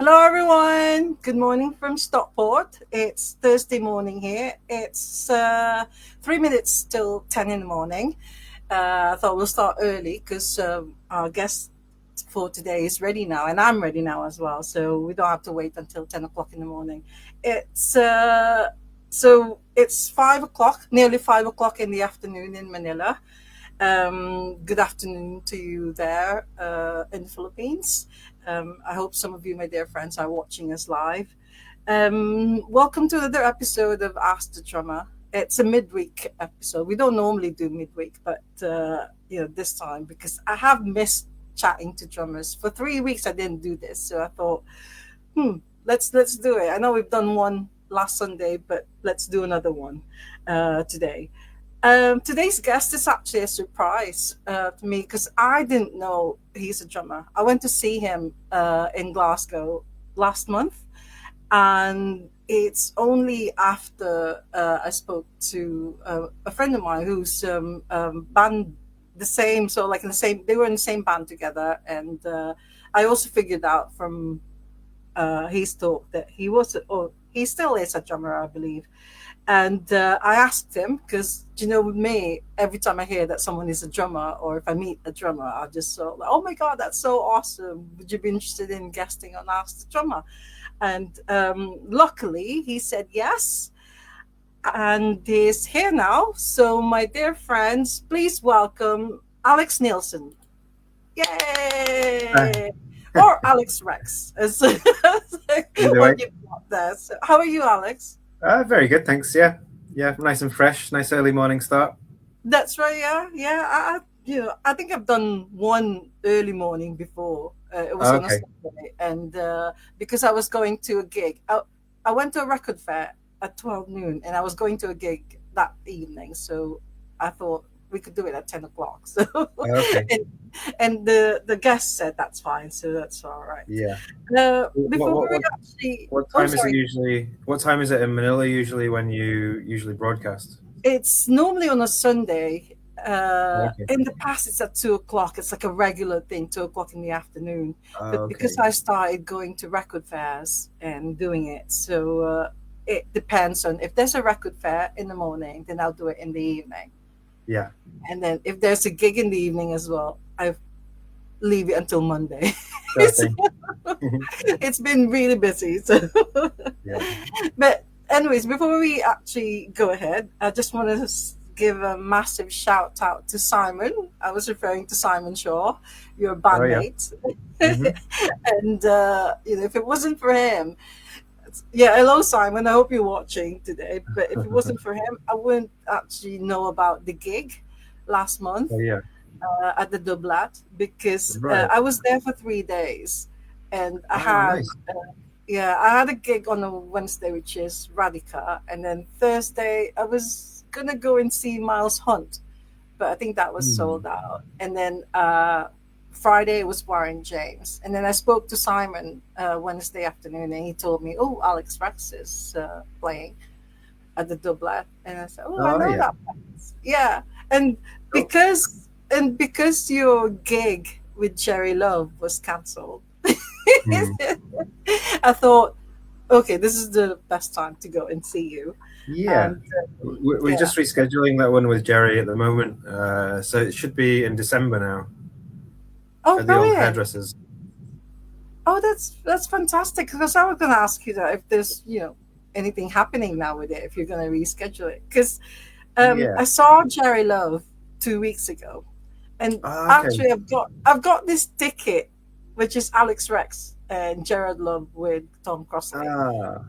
Hello, everyone. Good morning from Stockport. It's Thursday morning here. It's 3 minutes till 10 in the morning. I thought we'll start early because our guest for today is ready now, and I'm ready now as well. So we don't have to wait until 10 o'clock in the morning. It's 5 o'clock, nearly 5 o'clock in the afternoon in Manila. Good afternoon to you there in the Philippines. I hope some of you, my dear friends, are watching us live. Welcome to another episode of Ask the Drummer. It's a midweek episode. We don't normally do midweek, but this time because I have missed chatting to drummers for 3 weeks. I didn't do this, so I thought, let's do it. I know we've done one last Sunday, but let's do another one today. Today's guest is actually a surprise to me because I didn't know he's a drummer. I went to see him in Glasgow last month, and it's only after I spoke to a friend of mine who's band the same, so like in the same, they were in the same band together, and I also figured out from his talk that he still is a drummer, I believe. And I asked him because, with me, every time I hear that someone is a drummer or if I meet a drummer, I just sort of like, oh my God, that's so awesome. Would you be interested in guesting on Ask the Drummer? And luckily, he said yes. And he's here now. So, my dear friends, please welcome Alex Neilson. Uh, Yay! Or Alex Rex, as Either way. what you got there. So how are you, Alex? Very good, thanks. Yeah, nice and fresh. Nice early morning start. That's right. Yeah, yeah. I think I've done one early morning before. It was on a Okay. Saturday, and because I was going to a gig, I went to a record fair at 12 noon, and I was going to a gig that evening. So I thought we could do it at 10 o'clock. So, Okay. and, and the guest said that's fine, so that's all right. Yeah. Before What we what actually, what oh, time is it sorry. usually? What time is it in Manila usually when you usually broadcast? It's normally on a Sunday. Okay. In the past, it's at 2 o'clock. It's like a regular thing, 2 o'clock in the afternoon. But because Okay. I started going to record fairs and doing it, so it depends on if there's a record fair in the morning, then I'll do it in the evening. Yeah. And then if there's a gig in the evening as well, I leave it until Monday. Sure So thing. it's been really busy. So, Yeah. but anyways, before we actually go ahead, I just want to give a massive shout out to Simon. I was referring to Simon Shaw, your Oh yeah. bandmate, hmm and if it wasn't for him, yeah, hello Simon. I hope you're watching today. But if it wasn't for him, I wouldn't actually know about the gig last month Oh yeah. at the Dublat because Right. I was there for 3 days, and Oh nice. I had a gig on a Wednesday, which is Radica, and then Thursday I was gonna go and see Miles Hunt, but I think that was Hmm. sold out. And then Friday was Warren James, and then I spoke to Simon Wednesday afternoon, and he told me, "Oh, Alex Rex is playing at the Dublat," and I said, "Oh, I Oh know yeah. that place." Yeah, and Cool. because your gig with Jerry Love was cancelled, Hmm. I thought, okay, this is the best time to go and see you. Yeah. And We're yeah, just rescheduling that one with Jerry at the moment. So it should be in December now oh, at the old brilliant! hairdressers. Oh, that's fantastic. Because I was going to ask you that if there's anything happening now with it, if you're going to reschedule it. Because Yeah. I saw Jerry Love 2 weeks ago, and Ah, okay. actually I've got this ticket, which is Alex Rex and Jared Love with Tom Crossley. Ah,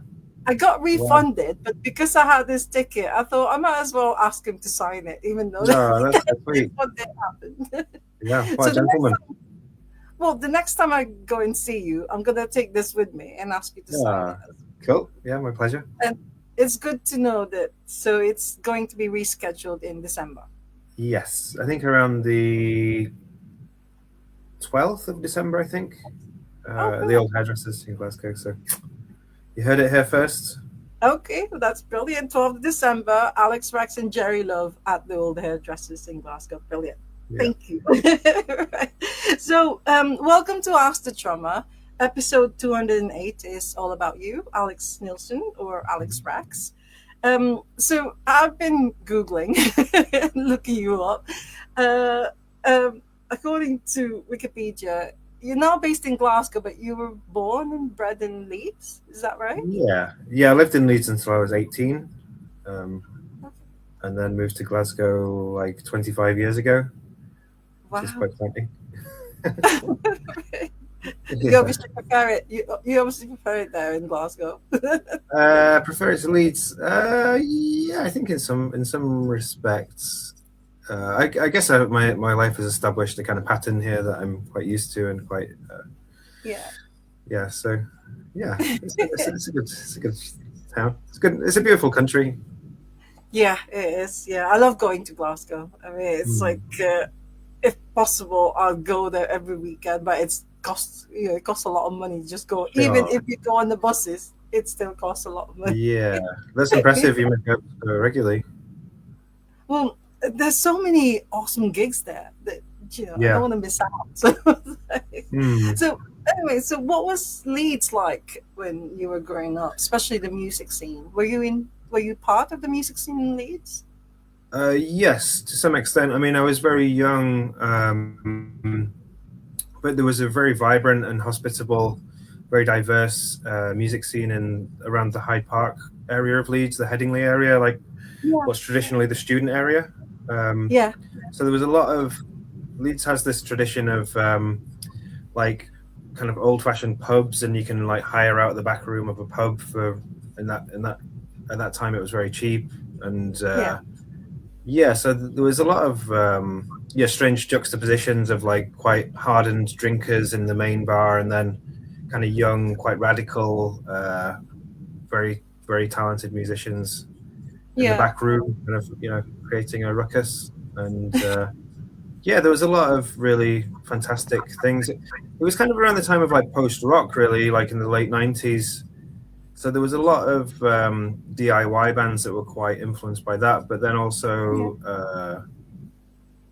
I got well, refunded, but because I had this ticket, I thought I might as well ask him to sign it, even though no, that's so this sweet. one did happen. Yeah, what a So gentleman. the next time I go and see you, I'm gonna take this with me and ask you to sign it. Yeah, cool. Yeah, my pleasure. And it's good to know that. So it's going to be rescheduled in December. Yes, I think around the 12th of December, I think. Oh, The brilliant. old hairdressers in Glasgow. So you heard it here first. Okay, well, that's brilliant. 12th of December, Alex Rex and Jerry Love at the old hairdressers in Glasgow. Brilliant. Yeah. Thank you. Right. So, welcome to Ask the Drummer. Episode 208 is all about you, Alex Neilson or Alex Rax. So I've been Googling, looking you up. Uh, According to Wikipedia, you're now based in Glasgow, but you were born and bred in Leeds. Is that right? Yeah. I lived in Leeds until I was 18, um, and then moved to Glasgow like 25 years ago, which is Wow. quite funny. You Yeah. obviously prefer it. You obviously prefer it there in Glasgow. Prefer it to Leeds. Yeah, I think in some respects. I guess my life has established a kind of pattern here that I'm quite used to and quite Yeah. yeah. So yeah, it's a good town. It's good. It's a beautiful country. Yeah, it is. Yeah, I love going to Glasgow. I mean, it's Mm. like if possible, I'll go there every weekend, but it costs a lot of money to just go. Even Oh, if you go on the buses, it still costs a lot of money. yeah, that's impressive. You make up regularly. Well, there's so many awesome gigs there that I don't Yeah. want to miss out. So, Mm. so anyway, so what was Leeds like when you were growing up, especially the music scene? Were you part of the music scene in Leeds? Yes, to some extent. I mean, I was very young, but there was a very vibrant and hospitable, very diverse music scene in around the Hyde Park area of Leeds, the Headingley area, like Yeah, what's traditionally the student area. Um, yeah, so there was a lot of Leeds has this tradition of like kind of old-fashioned pubs, and you can like hire out the back room of a pub for in that at that time it was very cheap and. yeah, Yeah, so there was a lot of yeah, strange juxtapositions of like quite hardened drinkers in the main bar, and then kind of young, quite radical, very talented musicians in the yeah, back room, kind of creating a ruckus. And yeah, there was a lot of really fantastic things. It was kind of around the time of like post rock, really, like in the late 90s. So there was a lot of DIY bands that were quite influenced by that, but then yeah, also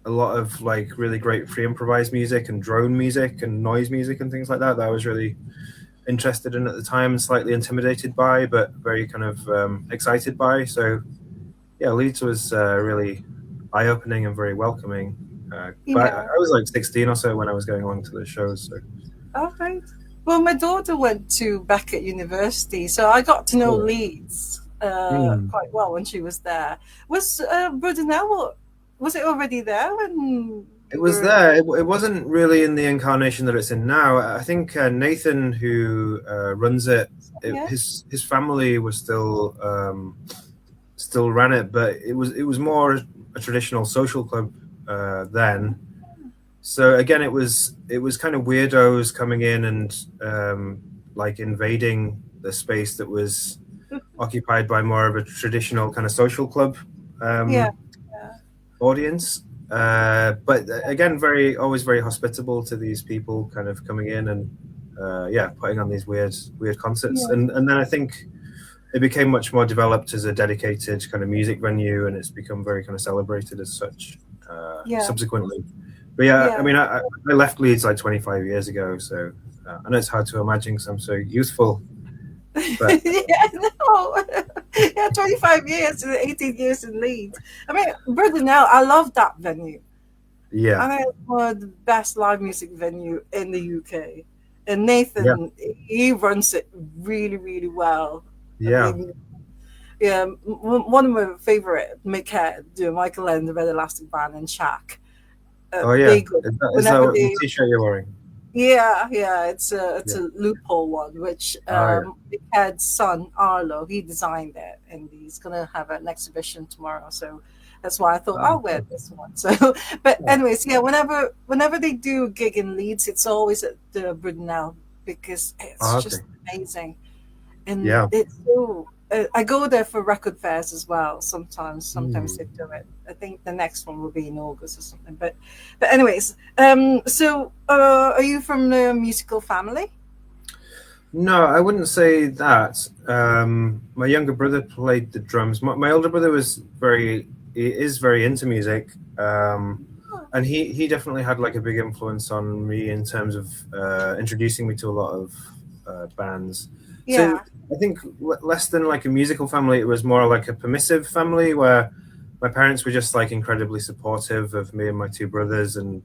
a lot of like really great free improvised music and drone music and noise music and things like that that I was really interested in at the time and slightly intimidated by, but very kind of excited by. So yeah, Leeds was really eye opening and very welcoming. But yeah. I was like 16 or so when I was going along to the shows. So All right. Well, my daughter went to Beckett University, so I got to know yeah. Leeds Mm. quite well when she was there. Was Brudenell, was it already there when It you was were? there. It wasn't really in the incarnation that it's in now. I think Nathan, who runs Yeah, his family was still ran it, but it was more a traditional social club then. So again, it was kind of weirdos coming in and like invading the space that was occupied by more of a traditional kind of social club yeah, um, yeah, audience. But again, always very hospitable to these people kind of coming in and yeah, putting on these weird concerts. yeah, And then I think it became much more developed as a dedicated kind of music venue, and it's become very kind of celebrated as such yeah, subsequently. But yeah, I yeah. mean, I left Leeds like 25 years ago, so I know it's hard to imagine because I'm so youthful, but Yeah, no. Yeah, 25 years and 18 years in Leeds. I mean, Brudenell, I love that venue. yeah, I think it's one of the best live music venue in the UK. And yeah, Nathan, he runs it really, really well. I yeah. mean, yeah, one of my favorite Michael and the Red Elastic Band and Shaq. Oh yeah, They go is that whenever what the they. T-shirt you're wearing? Yeah, it's Yeah. a loophole one, which Oh yeah. Big Head's son Arlo he designed it, and he's gonna have an exhibition tomorrow. So that's why I thought Oh, I'll wear cool. this one. So, but Yeah. anyways, yeah, whenever they do a gig in Leeds, it's always at the Brudenell because it's Oh, okay. just amazing, and Yeah. it's so. I go there for record fairs as well. Sometimes Hmm. they do it. I think the next one will be in August or something. But anyways, so are you from the musical family? No, I wouldn't say that. My younger brother played the drums. My older brother he is very into music. and he definitely had like a big influence on me in terms of introducing me to a lot of bands. So Yeah. I think less than like a musical family, it was more like a permissive family where my parents were just like incredibly supportive of me and my two brothers and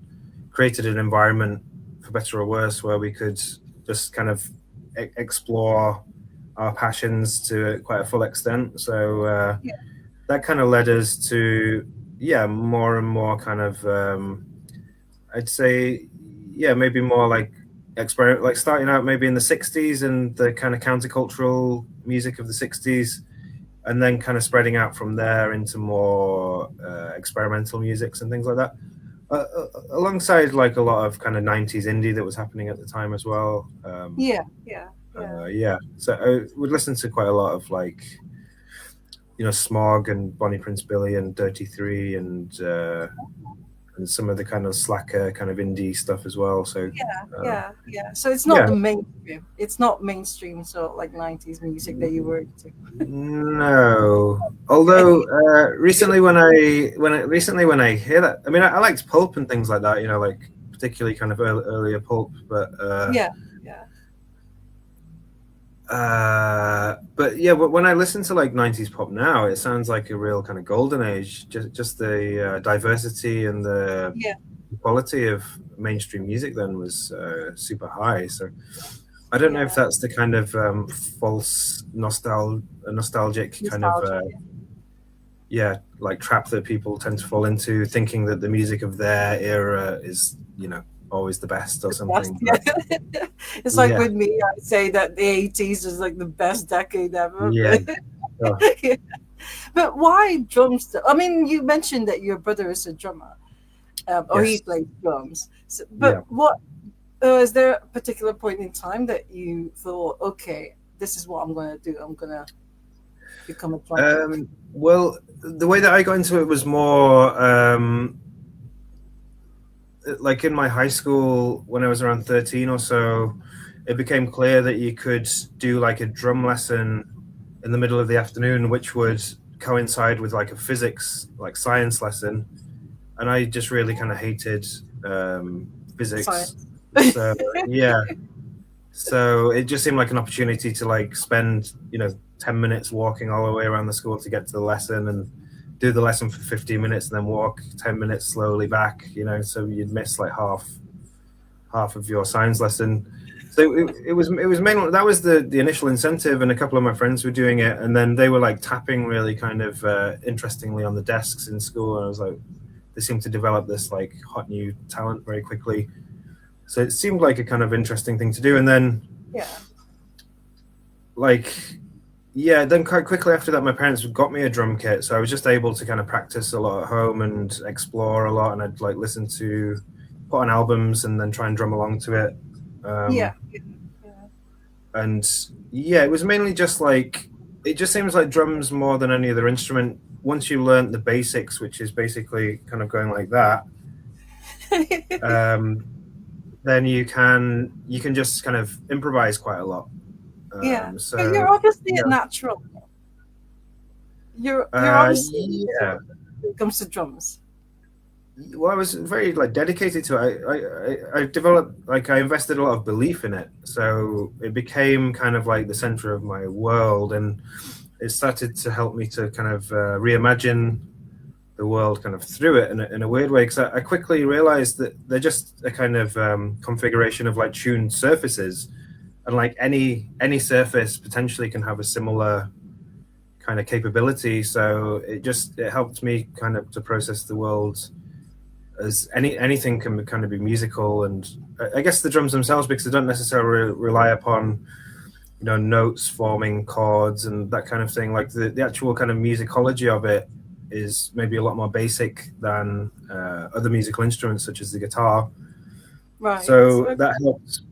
created an environment, for better or worse, where we could just kind of explore our passions to quite a full extent. So Yeah. that kind of led us to, yeah, more and more kind of, I'd say, yeah, maybe more like experiment, like starting out maybe in the 60s and the kind of countercultural music of the 60s, and then kind of spreading out from there into more experimental musics and things like that. Alongside like a lot of kind of 90s indie that was happening at the time as well. Yeah. Yeah. Yeah. Yeah, so I would listen to quite a lot of like, Smog and Bonnie Prince Billy and Dirty Three and some of the kind of slacker kind of indie stuff as well. So Yeah, uh, yeah, yeah. So it's not yeah, the mainstream. It's not mainstream. So like '90s music that you were into. no. Okay. Although recently when I hear that, I mean, I liked pulp and things like that. Like particularly kind of earlier pulp, Yeah, yeah, but yeah, but when I listen to like 90s pop now, it sounds like a real kind of golden age. Just the diversity and the yeah. quality of mainstream music then was super high. So I don't know if Yeah. that's the kind of false nostalgic kind of Nostalgia. Yeah. yeah, like trap that people tend to fall into, thinking that the music of their era is always the best or The best. something. But Yeah. It's like yeah, with me, I say that the '80s is like the best decade ever. yeah, sure. Yeah. But why drums? I mean, you mentioned that your brother is a drummer, or he Yes, plays drums. So, yeah. but what is there a particular point in time that you thought, okay, this is what I'm going to do. I'm going to become a drummer. Well, the way that I got into it was more like in my high school when I was around 13 or so. It became clear that you could do like a drum lesson in the middle of the afternoon, which would coincide with like a physics, like science lesson. And I just really kind of hated physics. Science. So yeah, so it just seemed like an opportunity to like spend 10 minutes walking all the way around the school to get to the lesson and do the lesson for 15 minutes and then walk 10 minutes slowly back. So you'd miss like half of your science lesson. So it was mainly that was the initial incentive, and a couple of my friends were doing it, and then they were like tapping really kind of interestingly on the desks in school, and I was like, they seemed to develop this like hot new talent very quickly. So it seemed like a kind of interesting thing to do, and then Yeah. like yeah, then quite quickly after that, my parents got me a drum kit, so I was just able to kind of practice a lot at home and explore a lot, and I'd like listen to put on albums and then try and drum along to it. Yeah. Um, Yeah. Yeah. and yeah, it was mainly just like it just seems like drums more than any other instrument. Once you learn the basics, which is basically kind of going like that, um, then you can just kind of improvise quite a lot. Yeah. But So you're obviously yeah, a natural. You're obviously a yeah. natural when it comes to drums. Well, I was very like dedicated to it. I developed like I invested a lot of belief in it, so it became kind of like the center of my world, and it started to help me to kind of reimagine the world kind of through it in a weird way. Because I quickly realized that they're just a kind of configuration of like tuned surfaces, and like any surface potentially can have a similar kind of capability. So it helped me kind of to process the world as anything can kind of be musical, and I guess the drums themselves, because they don't necessarily rely upon notes forming chords and that kind of thing. Like the actual kind of musicology of it is maybe a lot more basic than other musical instruments such as the guitar. Right. So Okay. that helps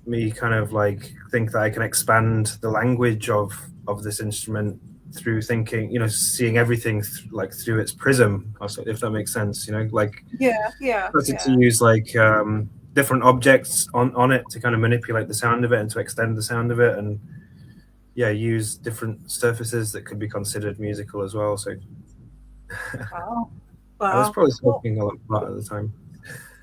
me kind of like think that I can expand the language of this instrument through thinking, seeing everything like through its prism, also, if that makes sense. Like Yeah. Yeah. started to Yeah. use like different objects on it to kind of manipulate the sound of it and to extend the sound of it, and yeah, use different surfaces that could be considered musical as well. So Wow. I was Wow. probably Well, smoking a lot at the time.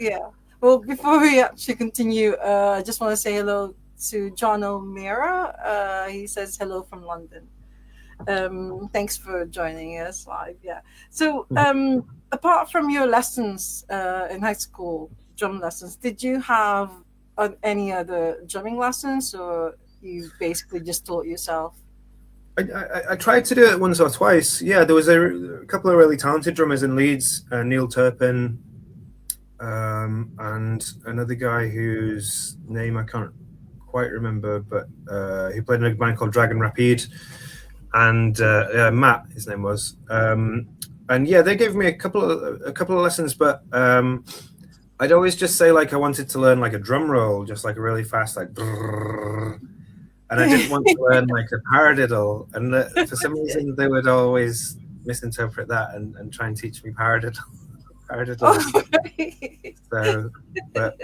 Yeah. Well, before we actually continue, I just want to say hello to John O'Meara. He says hello from London. Thanks for joining us live. Yeah. So, apart from your lessons in high school, drum lessons, did you have any other drumming lessons, or you basically just taught yourself? I tried to do it once or twice. Yeah, there was a couple of really talented drummers in Leeds, Neil Turpin, and another guy whose name I can't quite remember, but he played in a band called Dragon Rapide, and Matt, his name was. And yeah, they gave me a couple of lessons, but I'd always just say like I wanted to learn like a drum roll, just like a really fast like. Brrr, and I didn't want to learn like a paradiddle, and for some reason they would always misinterpret that and try and teach me paradiddles. Oh, So, but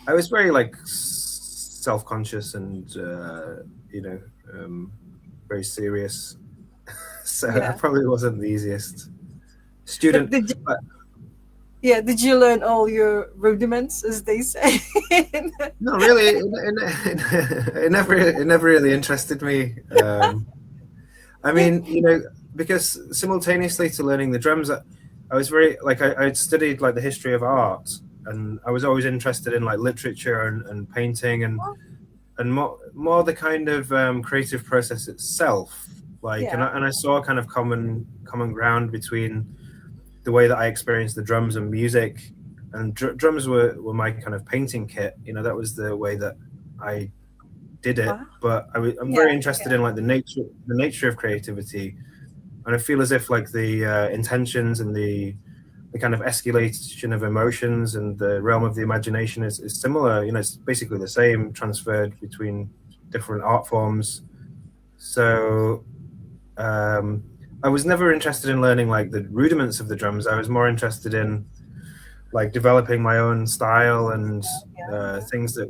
I was very like self-conscious and you know very serious, so I yeah. probably wasn't the easiest But student. did you, But yeah, did you learn all your rudiments, as they say? no, really, it never really interested me. I mean, because simultaneously to learning the drums, I was very like I'd studied like the history of art, and I was always interested in like literature and painting and more the kind of creative process itself. Like, and Yeah. I saw kind of common ground between the way that I experienced the drums and music, and drums were my kind of painting kit. That was the way that I did it. Wow. But I'm very Yeah. interested Yeah. in like the nature of creativity, and I feel as if like the intentions and the kind of escalation of emotions and the realm of the imagination is similar. It's basically the same transferred between different art forms. So I was never interested in learning like the rudiments of the drums. I was more interested in like developing my own style and Yeah. things that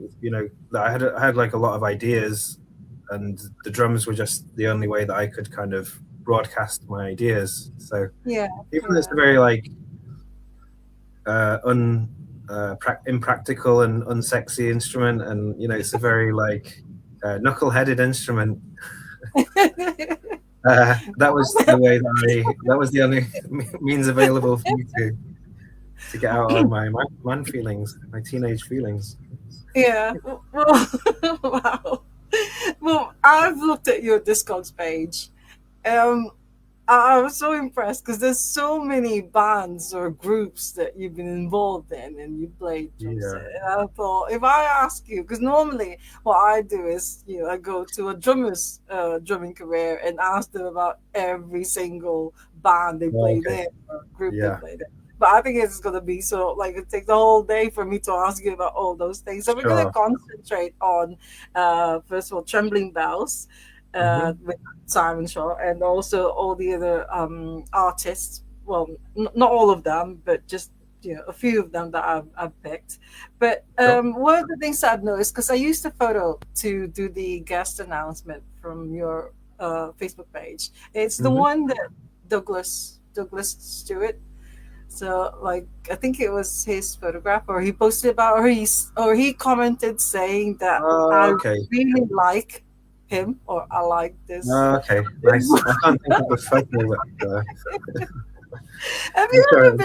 I had like a lot of ideas, and the drums were just the only way that I could kind of broadcast my ideas. So Yeah. even though it's a Yeah. very like impractical and unsexy instrument, and it's a very like knuckle-headed instrument. That was the way that was the only means available for me to get out all my man feelings, my teenage feelings. Yeah. Well, wow. Well, I've looked at your Discogs page. Um, I was so impressed because there's so many bands or groups that you've been involved in and you played drums in. Yeah. And I thought, if I ask you, because normally what I do is, I go to a drummer's drumming career and ask them about every single band they played Okay. in or group they Yeah. played in. But I think it's gonna be so like it takes the whole day for me to ask you about all those things. So we're gonna Sure. concentrate on first of all, Trembling Bells, Hmm. with Simon Shaw, and also all the other artists. Well, not all of them, but just a few of them that I've picked. But Sure. one of the things I've noticed, because I used a photo to do the guest announcement from your Facebook page, it's the Hmm. one that Douglas Stewart. So like I think it was his photograph, or he posted about, or he commented saying that I Okay. really like him, or I like this. Okay. Nice. I can't think of the photo, but have I'm you sure. ever I'm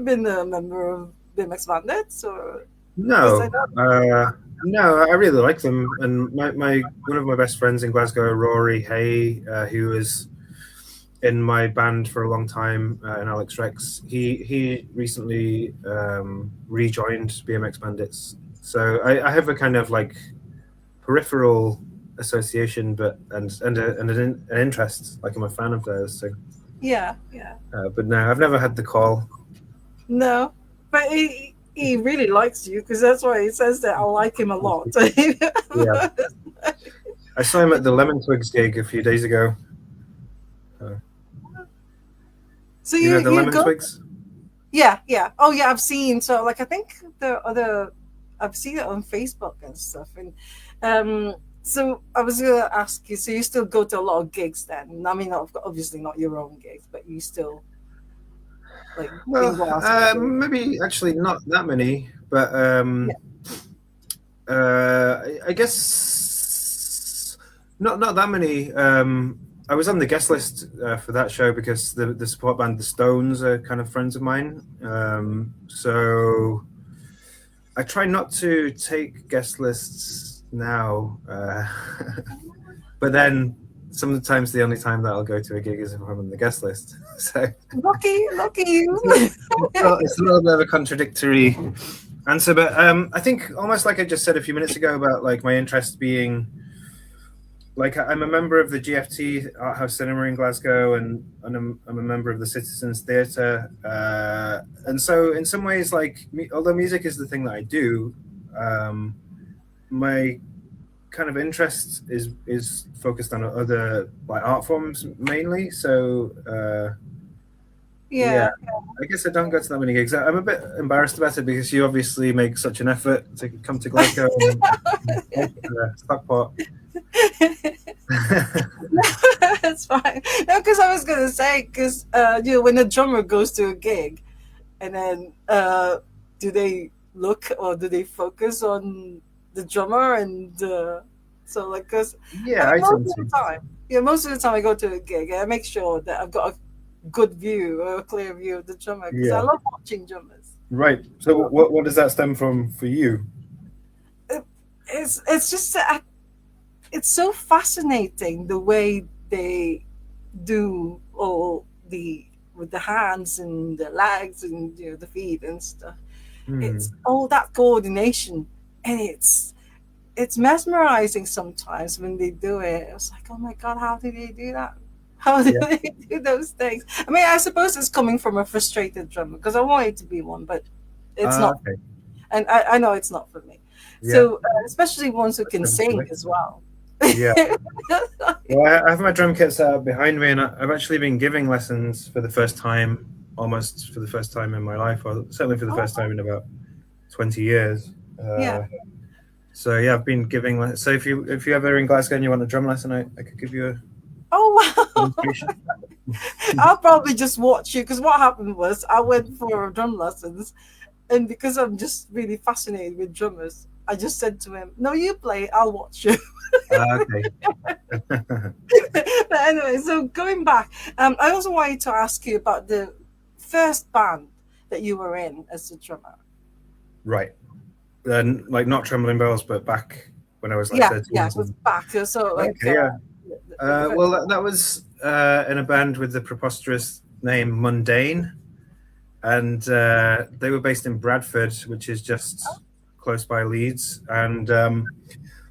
been sure. a member of BMX Bandits, or because I No. know? No. I really like them, and my one of my best friends in Glasgow, Rory Hay, who was in my band for a long time, and Alex Rex. He recently rejoined BMX Bandits, so I have a kind of like peripheral association, but and an interest. Like I'm a fan of theirs. So, Yeah, yeah. but no, I've never had the call. No, but he really likes you because that's why he says that I like him a lot. Yeah, I saw him at the Lemon Twigs gig a few days ago. Uh, So you know the you Lemon go. Twigs? Yeah, yeah. Oh, yeah. I've seen. So, like, I think the other, I've seen it on Facebook and stuff. And so I was gonna ask you. So you still go to a lot of gigs then? I mean, obviously not your own gigs, but you still. like in Well, Glasgow? maybe actually not that many, but Yeah. I guess not that many. I was on the guest list for that show because the support band The Stones are kind of friends of mine. So I try not to take guest lists now, but then sometimes the only time that I'll go to a gig is if I'm on the guest list. So Lucky you. it's a little bit of a contradictory answer, but I think almost like I just said a few minutes ago about like my interest being like I'm a member of the GFT Art House Cinema in Glasgow, and I'm a member of the Citizens Theatre, and so in some ways, like although music is the thing that I do, my kind of interest is focused on other like art forms mainly. So yeah, Yeah. I guess I don't go to that many gigs. I'm a bit embarrassed about it because you obviously make such an effort to come to Glasgow and Stockport. That's fine. No, because I was gonna say, because when a drummer goes to a gig, and then do they look or do they focus on the drummer and so like because I Yeah, mean I tend to. most of the time I go to a gig, I make sure that I've got a good view or a clear view of the drummer because I Yeah, love watching drummers. right. So what does that stem from for you? It, it's just that it's so fascinating the way they do all the with the hands and the legs and the feet and stuff. It's Hmm. all that coordination, and it's mesmerizing sometimes when they do it. It's like, oh my god, how do they do that? How do Yeah. they do those things? I mean, I suppose it's coming from a frustrated drummer because I wanted to be one, but it's not, Okay. and I know it's not for me. Yeah. So especially ones who can sing Eventually. as well. Yeah. Well, I have my drum kit set up behind me, and I've actually been giving lessons for the first time, almost for the first time in my life, or certainly for the first Oh, time in about 20 years. yeah. So yeah, I've been giving. So if you ever in Glasgow and you want a drum lesson, I could give you a Oh wow. demonstration. I'll probably just watch you because what happened was I went for drum lessons, and because I'm just really fascinated with drummers, I just said to him, "No, you play. I'll watch you." Okay. But anyway, so going back, I also wanted to ask you about the first band that you were in as a drummer. Right. Then like not Trembling Bells, but back when I was like Yeah, 13 yeah, or it was something. back. So like Okay. Yeah. the Well, first. that was in a band with the preposterous name Mundane, and they were based in Bradford, which is just close by Leeds. And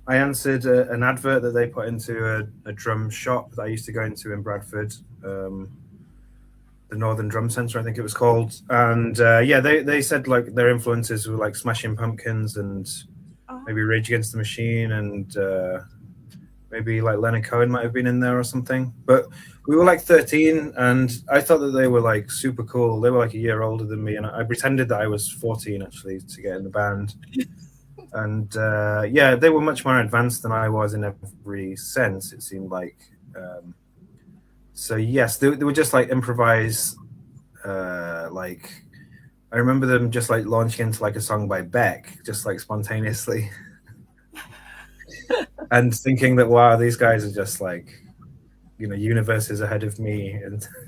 I answered an advert that they put into a drum shop that I used to go into in Bradford, the Northern Drum Centre, I think it was called. And yeah, they said like their influences were like Smashing Pumpkins and Oh, maybe Rage Against the Machine and maybe like Leonard Cohen might have been in there or something. But we were like 13, and I thought that they were like super cool. They were like a year older than me, and I pretended that I was 14 actually to get in the band. And yeah, they were much more advanced than I was in every sense. It seemed like. So yes, they were just like improvise. Like I remember them just like launching into like a song by Beck, just like spontaneously, and thinking that wow, these guys are just like universes ahead of me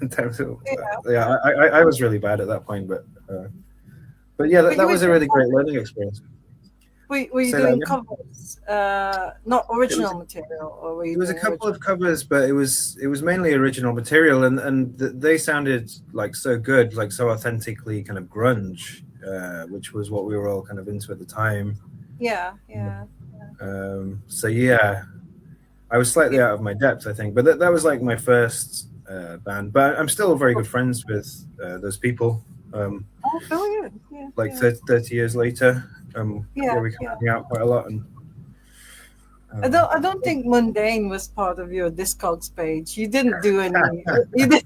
in terms of yeah. yeah I was really bad at that point but yeah But that you were was a doing really great learning experience. were you Say that doing again. covers, not It was original material, or were you there was a doing couple original? of covers, but it was mainly original material, and they sounded like so good, like so authentically kind of grunge, which was what we were all kind of into at the time. Yeah, yeah, So yeah, I was slightly yeah. out of my depth, I think, but that was like my first band. But I'm still very good friends with those people. Oh, brilliant! Yeah, Like yeah, 30 years later, yeah, yeah, we kind yeah. of hang out quite a lot. And I don't think Mundane was part of your Discogs page. You didn't do any. You didn't,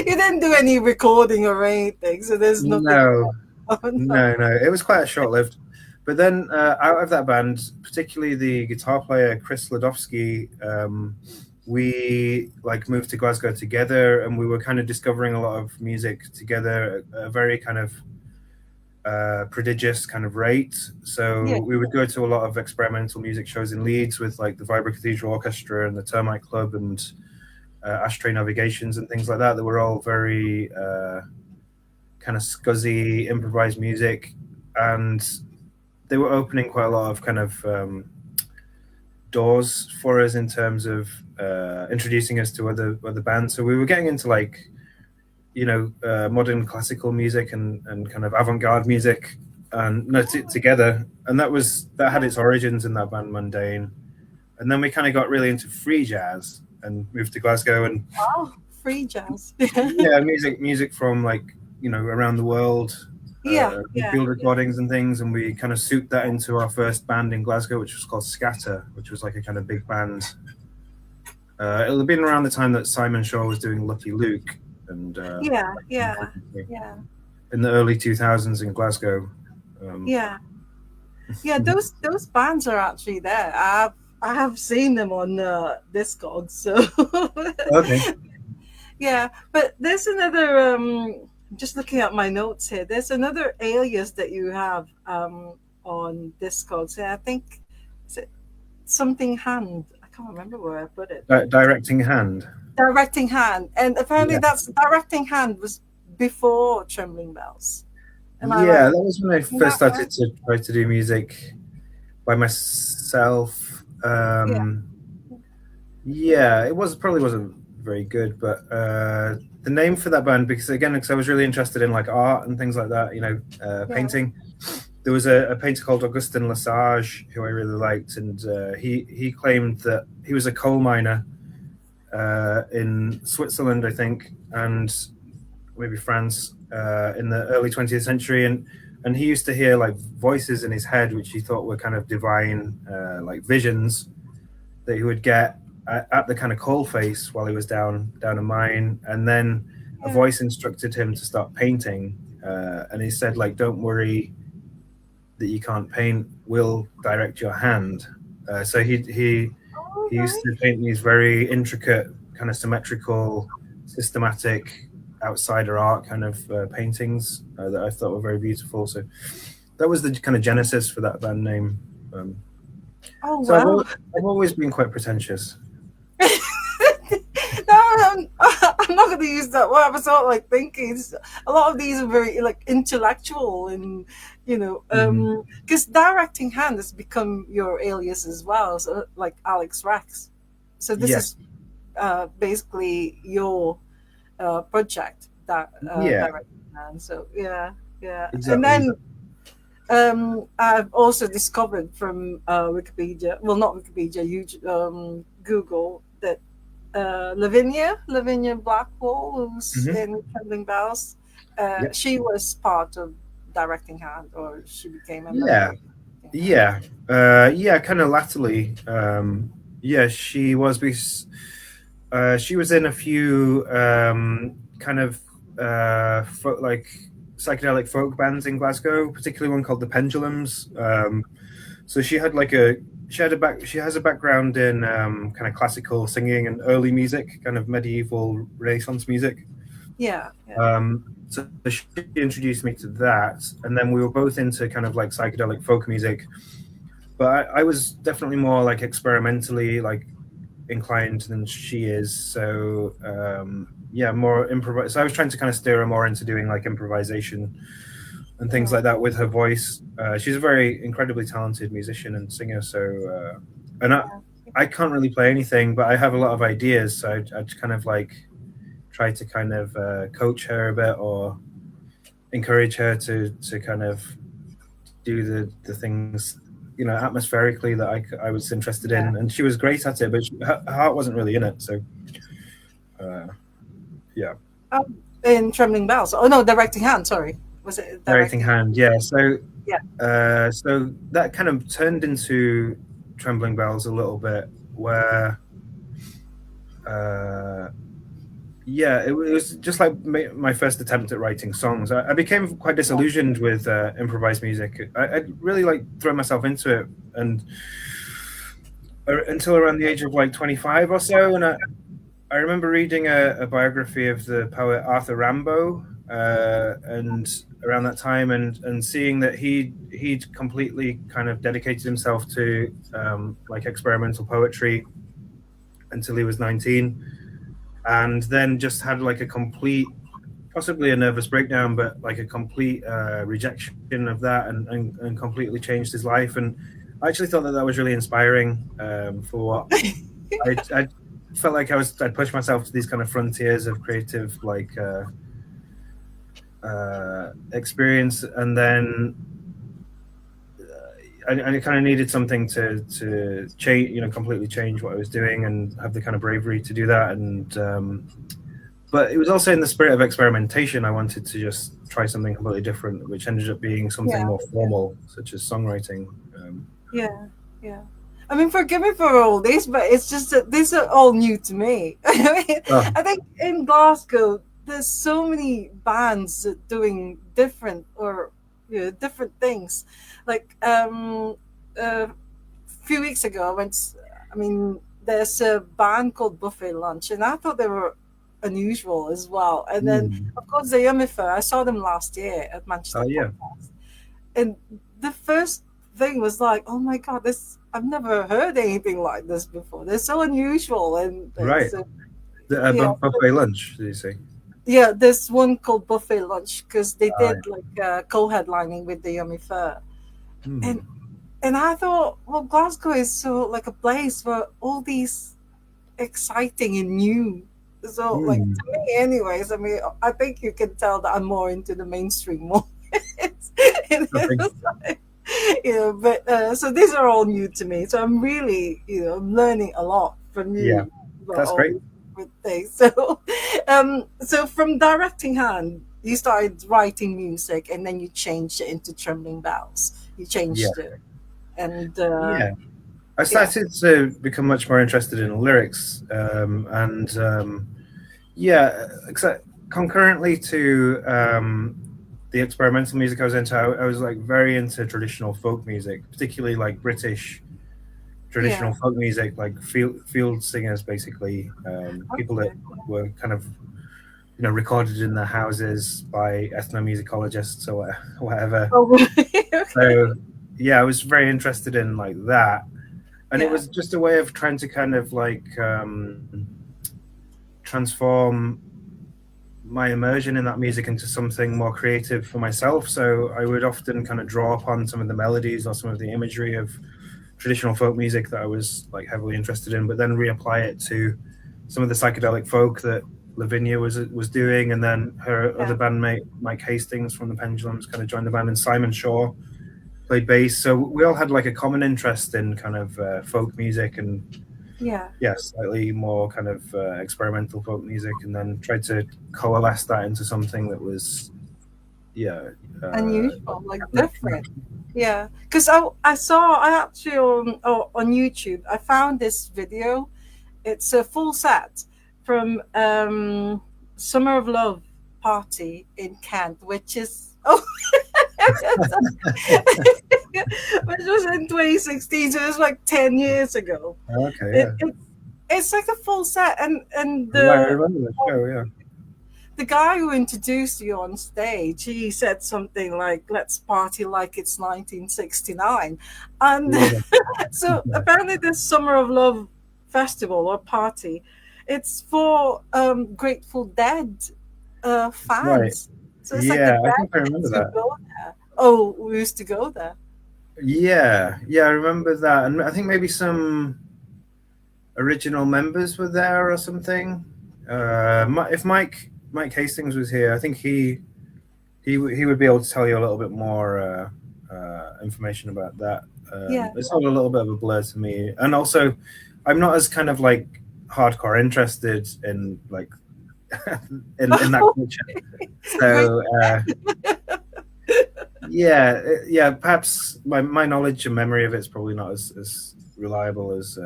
you didn't do any recording or anything. So there's nothing. no, Oh, no. no, it was quite short lived. But then out of that band, particularly the guitar player Chris Ladowski, we like moved to Glasgow together, and we were kind of discovering a lot of music together at a very kind of prodigious kind of rate. Yeah. So we would go to a lot of experimental music shows in Leeds with like the Vibra Cathedral Orchestra and the Termite Club and Ashtray Navigations and things like that. That were all very kind of scuzzy improvised music, and they were opening quite a lot of kind of doors for us in terms of introducing us to other bands. So we were getting into like modern classical music and kind of avant-garde music and together, and that had its origins in that band Mundane, and then we kind of got really into free jazz and moved to Glasgow and Oh, free jazz. yeah, music from like around the world, Yeah, yeah, field recordings and things, and we kind of souped that into our first band in Glasgow, which was called Scatter, which was like a kind of big band. It had been around the time that Simon Shaw was doing Lucky Luke, and yeah, yeah, yeah, in the early 2000s in Glasgow. yeah, yeah. Those bands are actually there. I have seen them on Discogs. So Okay. yeah, but there's another. I'm just looking at my notes here. There's another alias that you have on Discogs. Yeah, I think is it something hand. I can't remember where I put it. Directing Hand. Directing hand, and apparently Yeah. that's directing hand was before Trembling Bells. Am I Yeah, right? that was when I Is first that right? started to try to do music by myself. Yeah, Yeah, it probably wasn't very good, but the name for that band, because I was really interested in like art and things like that, yeah, painting. There was a painter called Augustin Lesage who I really liked, and he claimed that he was a coal miner in Switzerland, I think, and maybe France in the early 20th century, and he used to hear like voices in his head, which he thought were kind of divine, like visions that he would get at the kind of coal face while he was down a mine, and then a yeah. voice instructed him to start painting, and he said like, "Don't worry that you can't paint. We'll direct your hand." So All he used right. to paint these very intricate, kind of symmetrical, systematic, outsider art kind of paintings that I thought were very beautiful. So that was the kind of genesis for that band name. Oh So wow. I've always been quite pretentious. No, I'm not going to use that word. I was sort of like thinking a lot of these are very like intellectual and Mhm. because directing hand has become your alias as well. So like Alex Rex. So this Yes. is basically your project that Yeah. directing hand. So yeah, yeah, and Exactly. then I've also discovered from Wikipedia, well, not Wikipedia, Google, that Lavinia Blackwell, who's Hmm. in Trembling Bells, Yeah. she was part of Directing Hand, or she became a member Yeah. of Directing Hand. Yeah. Yeah. Kind of latterly. Yeah, she was because she was in a few kind of like psychedelic folk bands in Glasgow, particularly one called the Pendulums. So she has a background in kind of classical singing and early music, kind of medieval Renaissance music. Yeah, yeah, So she introduced me to that, and then we were both into kind of like psychedelic folk music. But I was definitely more like experimentally like inclined than she is. So yeah, more improvise. So I was trying to kind of steer her more into doing like improvisation and things yeah, like that with her voice. She's a very incredibly talented musician and singer. So and yeah, I can't really play anything, but I have a lot of ideas. So I'd kind of like try to kind of coach her a bit or encourage her to kind of do the things atmospherically that I was interested yeah. in, and she was great at it, but her heart wasn't really in it. So uh, yeah, In Trembling Bells. Oh no, Directing Hand. Sorry, was it directing Directing? hand. Yeah, Yeah, so that kind of turned into Trembling Bells a little bit, where uh, yeah, it was just like my first attempt at writing songs. I became quite yeah, disillusioned with improvised music. I really like throw myself into it, and until around the age of like 25 or so, and I remember reading a biography of the poet Arthur Rimbaud, and around that time, and seeing that he'd completely kind of dedicated himself to like experimental poetry until he was 19, and then just had like a complete, possibly a nervous breakdown, but like a complete rejection of that, and completely changed his life. And I actually thought that that was really inspiring, for what I felt like I'd pushed myself to these kind of frontiers of creative like experience, and then I kind of needed something to change, completely change what I was doing, and have the kind of bravery to do that. And but it was also in the spirit of experimentation. I wanted to just try something completely different, which ended up being something Yeah, more formal, such as songwriting. yeah, yeah. I mean, forgive me for all this, but it's just that these are all new to me. I mean, Oh, I think in Glasgow, there's so many bands that doing different or different things. Like a few weeks ago, I went. I mean, there's a band called Buffet Lunch, and I thought they were unusual as well. And then, mm. of course, the Yummifer. I saw them last year at Manchester Oh yeah, Podcast, and the first thing was like, oh my god, this I've never heard anything like this before. They're so unusual, and right. it's The yeah, buffet lunch, did you say? yeah. There's one called Buffet Lunch because they Oh, did like co-headlining with the Yummy Fur, yeah. and I thought, well, Glasgow is so like a place for all these exciting and new. So, like Mm. to me, anyways, I mean, I think you can tell that I'm more into the mainstream more. Okay. It's like, but so these are all new to me. So I'm really, I'm learning a lot from Yeah, you about that's all great. these different things. So from directing hand, you started writing music, and then you changed it into Trembling Bells. You Yeah, changed it, and yeah. I yeah, started to become much more interested in lyrics, and yeah, except concurrently to the experimental music I was into. I was like very into traditional folk music, particularly like British yeah, traditional folk music, like field singers, basically, people that okay. were kind of recorded in their houses by ethnomusicologists or whatever. Oh, really? Okay. So yeah, I was very interested in like that, and it Yeah, was just a way of trying to kind of like transform my immersion in that music into something more creative for myself. So I would often kind of draw upon some of the melodies or some of the imagery of traditional folk music that I was like heavily interested in, but then reapply it to some of the psychedelic folk that Lavinia was doing, and then her yeah, other bandmate Mike Hastings from the Pendulums kind of joined the band, and Simon Shaw played bass. So we all had like a common interest in kind of folk music, and yeah. yeah, slightly more kind of experimental folk music, and then tried to coalesce that into something that was, yeah, uh, Unusual, like different. Yeah, because I actually on YouTube I found this video. It's a full set from Summer of Love party in Kent, which is which was in 2016, so it was like 10 years ago. okay, It, yeah, it it's like a full set, and right. I remember the show. Yeah, the guy who introduced you on stage, he said something like, let's party like it's 1969. And yeah, so apparently this Summer of Love festival or party, it's for Grateful Dead right. fans. So it's like the Yeah, I think I remember dead who that. go there. Oh, we used to go there. Yeah, yeah, I remember that, and I think maybe some original members were there or something. If Mike Hastings was here, I think he would be able to tell you a little bit more information about that. Yeah. It's all a little bit of a blur to me, and also I'm not as kind of like hardcore interested in like in that culture. Great. So yeah, yeah, perhaps my knowledge and memory of it's probably not as reliable as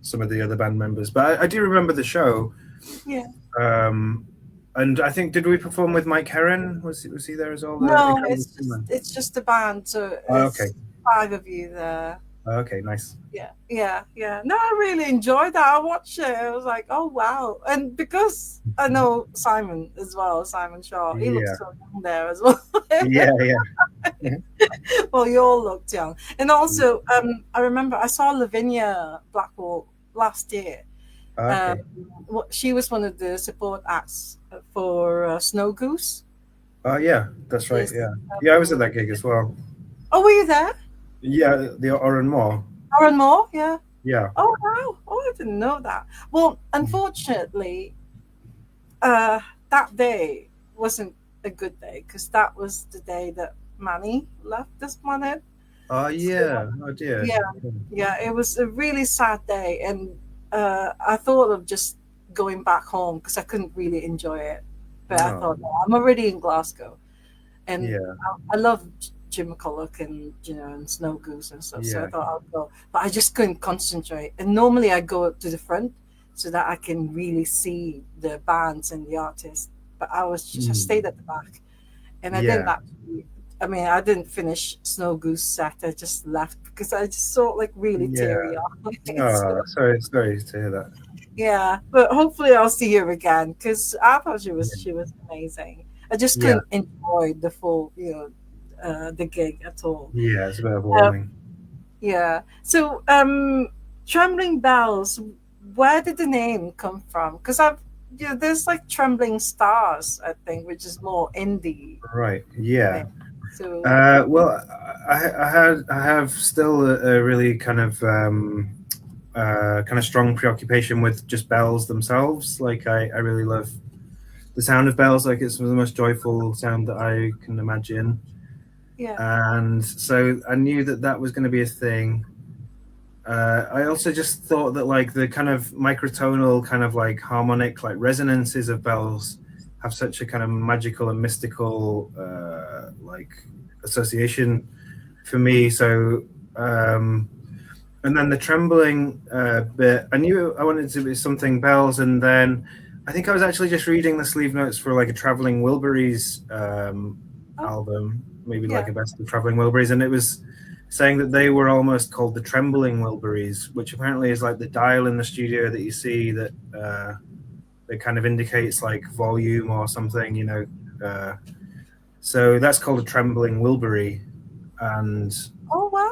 some of the other band members, but I do remember the show. Yeah. Um, and I think, did we perform with Mike Heron? Was he there as well? I think No, I was. it's just a band, so Oh, okay. it's five of you there. Okay, nice. Yeah. No, I really enjoyed that. I watched it. I was like, oh wow! And because I know Simon as well, Simon Shaw, he looks Yeah, so young there as well. yeah, yeah. Well, you all looked young. And also, I remember I saw Lavinia Blackwell last year. Um, Okay. she was one of the support acts for Snow Goose. Oh, yeah, that's right. This, Yeah, yeah. I was at that gig as well. oh, were you there? Yeah, the Oran Moore. Aaron Moore, yeah. Yeah. Oh wow! Oh, I didn't know that. Well, unfortunately, uh, that day wasn't a good day because that was the day that Manny left this planet. Oh, So yeah. Oh dear. yeah, yeah, it was a really sad day, and I thought of just going back home because I couldn't really enjoy it. But I Oh, thought, no, I'm already in Glasgow, and yeah, I love Jim McCulloch and and Snow Goose and stuff. So I yeah, thought I'll go, but I just couldn't concentrate. And normally I go to the front so that I can really see the bands and the artists. But I stayed mm, at the back, and I didn't yeah, actually. I mean, I didn't finish Snow Goose set. I just left because I just saw like really yeah. teary eyed. Oh, So sorry to hear that. yeah, but hopefully I'll see her again because I thought Yeah, she was amazing. I just yeah, couldn't enjoy the full the gig at all. yeah. It's a bit Uh, overwhelming. yeah. So Trembling Bells, where did the name come from? Because there's like Trembling Stars, I think, which is more indie Right. Yeah. thing. So Well, I have still a really kind of strong preoccupation with just bells themselves. Like I really love the sound of bells. Like it's the most joyful sound that I can imagine. yeah. And so I knew that that was going to be a thing. I also just thought that like the kind of microtonal, kind of like harmonic, like resonances of bells have such a kind of magical and mystical like association for me. So and then the trembling bit, I knew I wanted to be something bells, and then I think I was actually just reading the sleeve notes for like a Traveling Wilburys Oh, album, maybe like yeah. a best of Traveling Wilburys, and it was saying that they were almost called the Trembling Wilburys, which apparently is like the dial in the studio that you see that kind of indicates like volume or something, you know. So that's called a Trembling Wilbury, and Oh wow.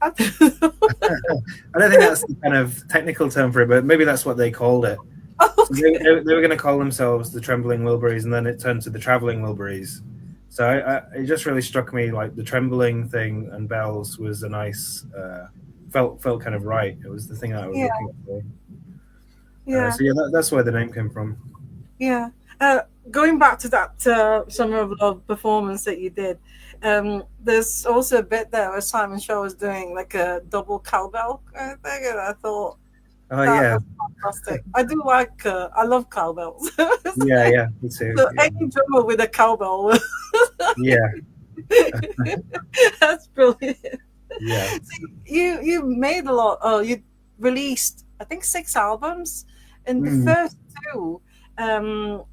I didn't know. I don't think that's the kind of technical term for it, but maybe that's what they called it. So Okay. they were going to call themselves the Trembling Wilburys, and then it turned to the Traveling Wilburys. So it just really struck me like the trembling thing and bells was a nice felt kind of right. It was the thing that I was Yeah. looking for. Yeah. So yeah, that's where the name came from. Yeah. Going back to that Summer of Love performance that you did, there's also a bit there where Simon Shaw was doing like a double cowbell kind of thing, and I thought Oh that yeah, was fantastic. I do like, I love cowbells. yeah, yeah, me too. So Yeah, any drummer with a cowbell, yeah, that's brilliant. yeah. So you made a lot. Oh, you released I think 6 albums, and the Mm. first two. Um,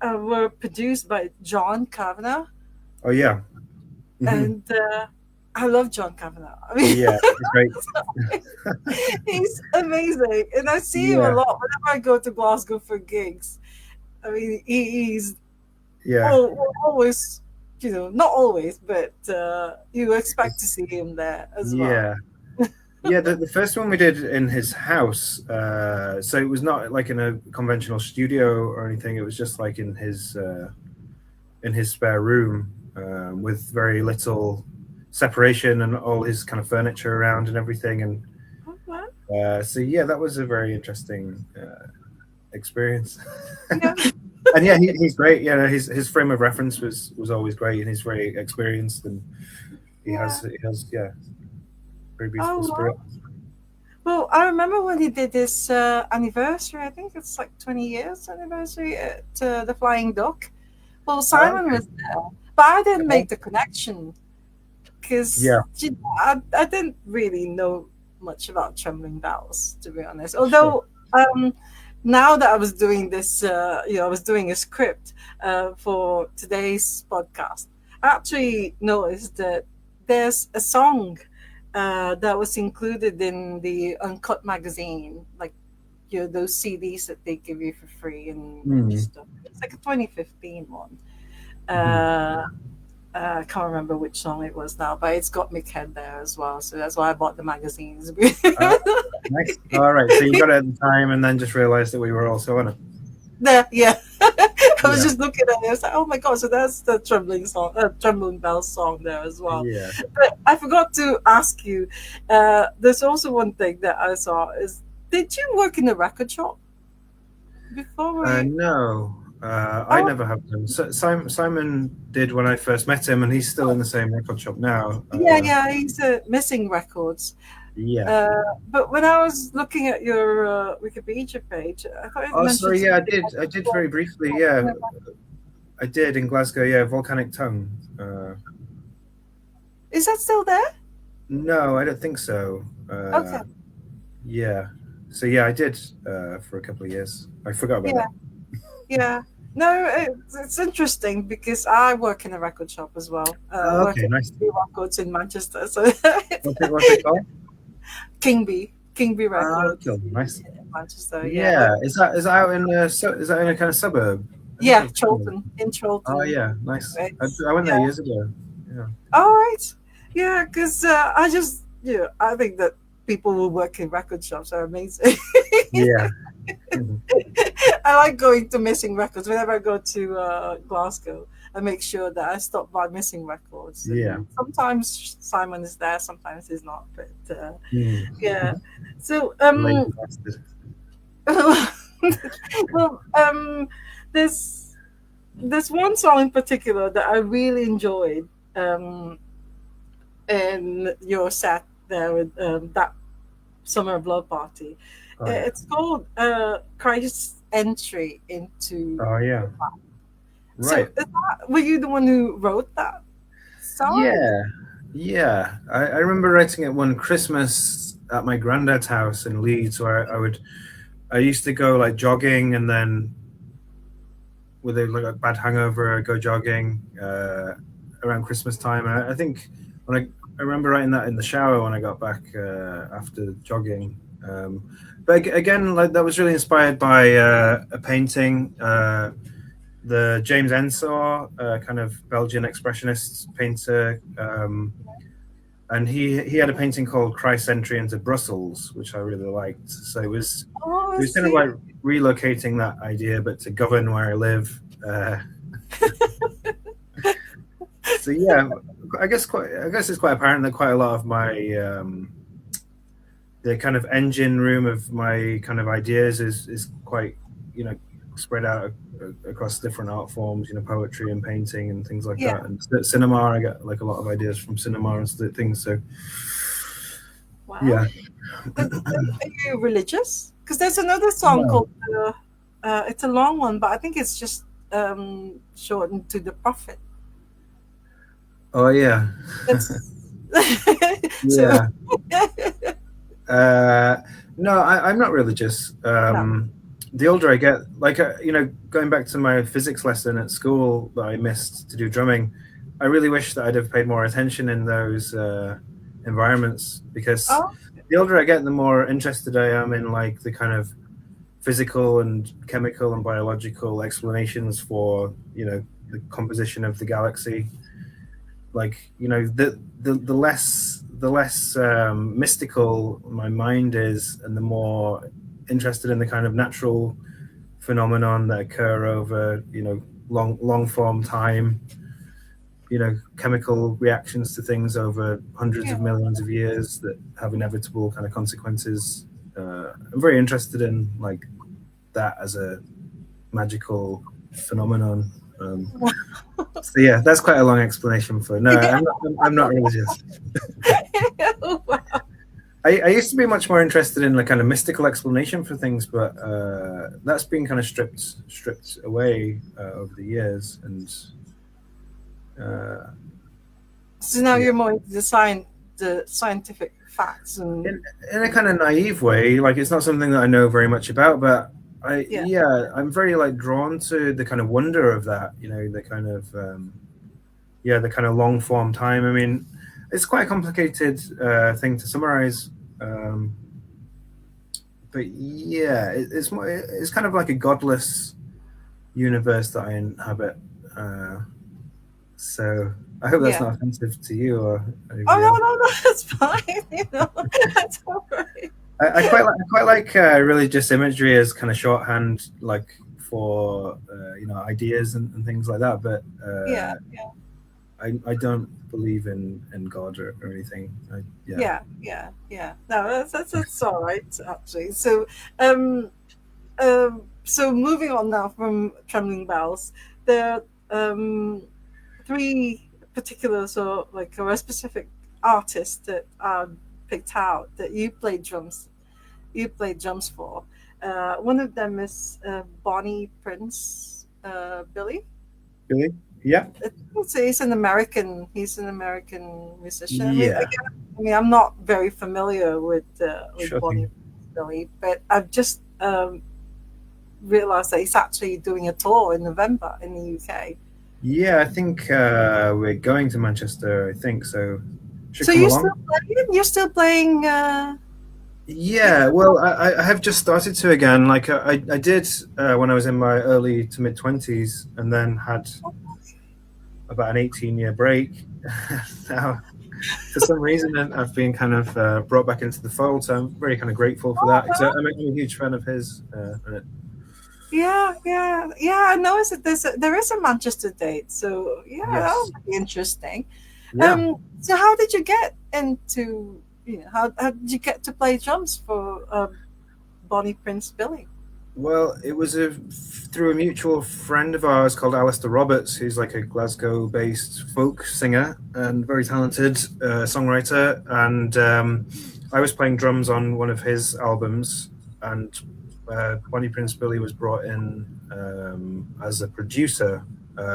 were produced by John Kavanagh, Oh yeah, hmm, and I love John Kavanagh. I mean, yeah. It's great. he's amazing, and I see him a Yeah, lot whenever I go to Glasgow for gigs. I mean, he's yeah. always, not always, but you expect to see him there as well. Yeah. Yeah, the first one we did in his house. So it was not like in a conventional studio or anything. It was just like in his spare room with very little separation and all his kind of furniture around and everything. And Oh, wow. so yeah, that was a very interesting experience. Yeah, And yeah, he's great. Yeah, his frame of reference was always great, and he's very experienced, and yeah. he has yeah, very beautiful Oh, spirit. wow. Well, I remember when he did this anniversary. I think it's like 20 years anniversary at the Flying Duck. Well, Oh, Simon okay. was there, but I didn't make the connection because Yeah, I didn't really know much about Trembling Bells, to be honest. sure. Although now that I was doing this, I was doing a script for today's podcast, I actually noticed that there's a song that was included in the Uncut magazine, like those CDs that they give you for free and Mm. stuff. It's like a 2015 one. Mhm. Uh, I can't remember which song it was now, but it's got Mick Head there as well, so that's why I bought the magazines. Uh, nice. All right. So you got it at the time, and then just realized that we were also on it. Yeah, I was Yeah. just looking at it. I was like, "Oh my god!" So that's the Trembling song, Trembling Bells song there as well. Yeah. But I forgot to ask you. There's also one thing that I saw is, did you work in a record shop before? We No, I oh never have done. So, Simon did when I first met him, and he's still in the same record shop now. yeah, yeah, he's missing records. Yeah. Uh, but when I was looking at your Wikipedia page, I thought it Oh, mentioned sorry. Yeah, I something did. like I did very briefly. Yeah, I did in Glasgow. Yeah, Volcanic Tongue. Is that still there? No, I don't think so. Okay, Yeah. So yeah, I did for a couple of years. I forgot about yeah, that. yeah. No, it's interesting because I work in a record shop as well. Oh, Work okay, at nice. Kingby Records in Manchester, so What's it called? Kingby Cool. Records Nice. in Manchester. Yeah, Yeah. Is that out in is that in a kind of suburb? I think yeah, I've been there. Chilton in Oh Chilton. yeah, nice. It's, I went there yeah. years ago. Yeah. All right. Yeah, because I just, I think that people who work in record shops are amazing. Yeah. Mhm. I like going to Missing Records. Whenever I go to Glasgow, I make sure that I stop by Missing Records. Yeah. And sometimes Simon is there, sometimes he's not. But Mm. yeah. So, Lazy bastard. well, there's there's one song in particular that I really enjoyed. And your set there with that Summer Blood Party. Oh yeah. It's called Christ's Entry into. Oh yeah. So, Right. were you the one who wrote that song? Yeah. Yeah. I remember writing it one Christmas at my granddad's house in Leeds, where I used to go like jogging, and then with a bad hangover, I go jogging around Christmas time. And I think when I remember writing that in the shower when I got back after jogging. But again, like that was really inspired by a painting, the James Ensor, kind of Belgian expressionist painter, and he had a painting called Christ's Entry into Brussels, which I really liked. So Oh, it I was kind of see. like relocating that idea, but to govern where I live. So yeah, I guess it's quite apparent that quite a lot of my the kind of engine room of my kind of ideas is quite, you know, spread out across different art forms, you know, poetry and painting and things like Yeah. that. And cinema, I get like a lot of ideas from cinema and things. So Wow. yeah. Are you religious? Because there's another song No. called, it's a long one, but I think it's just shortened to The Prophet. Oh yeah. That's so. Yeah. Uh, no, I'm not religious. No. The older I get, like, you know, going back to my physics lesson at school that I missed to do drumming, I really wish that I'd have paid more attention in those environments, because Oh, the older I get, the more interested I am in like the kind of physical and chemical and biological explanations for, you know, the composition of the galaxy. Like, you know, the less mystical my mind is, and the more interested in the kind of natural phenomenon that occur over, you know, long form time, you know, chemical reactions to things over hundreds yeah. of millions of years that have inevitable kind of consequences. I'm very interested in like that as a magical phenomenon. So yeah, that's quite a long explanation for no. I'm not religious. Wow. I used to be much more interested in the kind of mystical explanation for things, but that's been kind of stripped away over the years, and uh, So now yeah, you're more into the scientific facts and in a kind of naive way. Like it's not something that I know very much about, but yeah. I'm very like drawn to the kind of wonder of that. You know, the kind of the kind of long form time. I mean, It's quite a complicated thing to summarize. Um, but yeah, it's kind of like a godless universe that I inhabit. Uh, so I hope that's Yeah. not offensive to you or Oh anybody no, else. no, no, that's fine. That's all right. I quite like religious imagery as kind of shorthand, like for ideas and things like that. But Yeah, I don't believe in God or anything. Yeah, yeah. No, that's all right actually. Um, so moving on now from Trembling Bells, there are three particular sort of like or a specific artists that are picked out that you played drums. You played drums for. One of them is Bonnie Prince Billy. really. Yeah, He's an American. He's an American musician. I mean, yeah, again, I mean, I'm not very familiar with sure Bonnie thing. Billy, but I've just realized that he's actually doing a tour in November in the UK. Yeah, I think we're going to Manchester. I think so. Should So come you're still along. playing? You're still playing Yeah, guitar? well, I have just started to again. Like I did when I was in my early to mid 20s, and then had about an 18-year break. Now, for some reason, I've been kind of brought back into the fold. So I'm very kind of grateful for Oh, that because wow. I'm a huge fan of his. Yeah. I noticed that there is a Manchester date. So yeah, Yes, that'll be interesting. yeah. So how did you get into how did you get to play drums for Bonnie Prince Billy? Well, it was through a mutual friend of ours called Alistair Roberts, who's like a Glasgow-based folk singer and very talented songwriter. And I was playing drums on one of his albums, and Bonnie Prince Billy was brought in as a producer.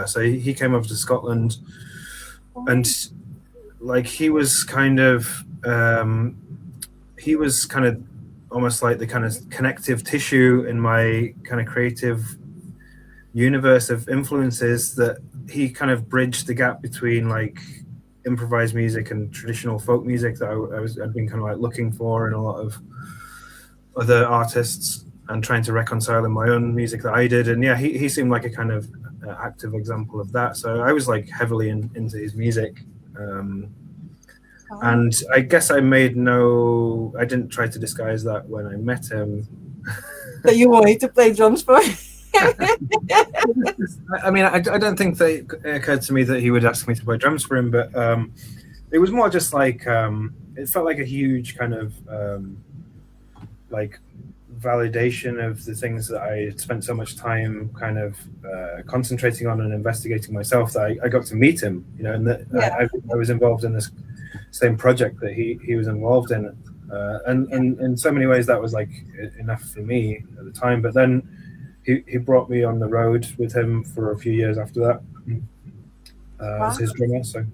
So he came over to Scotland, and Right. like he was kind of almost like the kind of connective tissue in my kind of creative universe of influences that he kind of bridged the gap between like improvised music and traditional folk music that I'd been kind of like looking for in a lot of other artists and trying to reconcile in my own music that I did. And yeah, he seemed like a kind of active example of that. So I was like heavily into his music. Um, Wow. and I guess I didn't try to disguise that when I met him. That you wanted to play drums for? I mean, I don't think that it occurred to me that he would ask me to play drums for him, but it was more just like it felt like a huge kind of like validation of the things that I spent so much time kind of concentrating on and investigating myself that I got to meet him, and that Yeah. I was involved in this same project that he was involved in. And in so many ways that was like enough for me at the time. But then he brought me on the road with him for a few years after that as Wow. his drummer. So,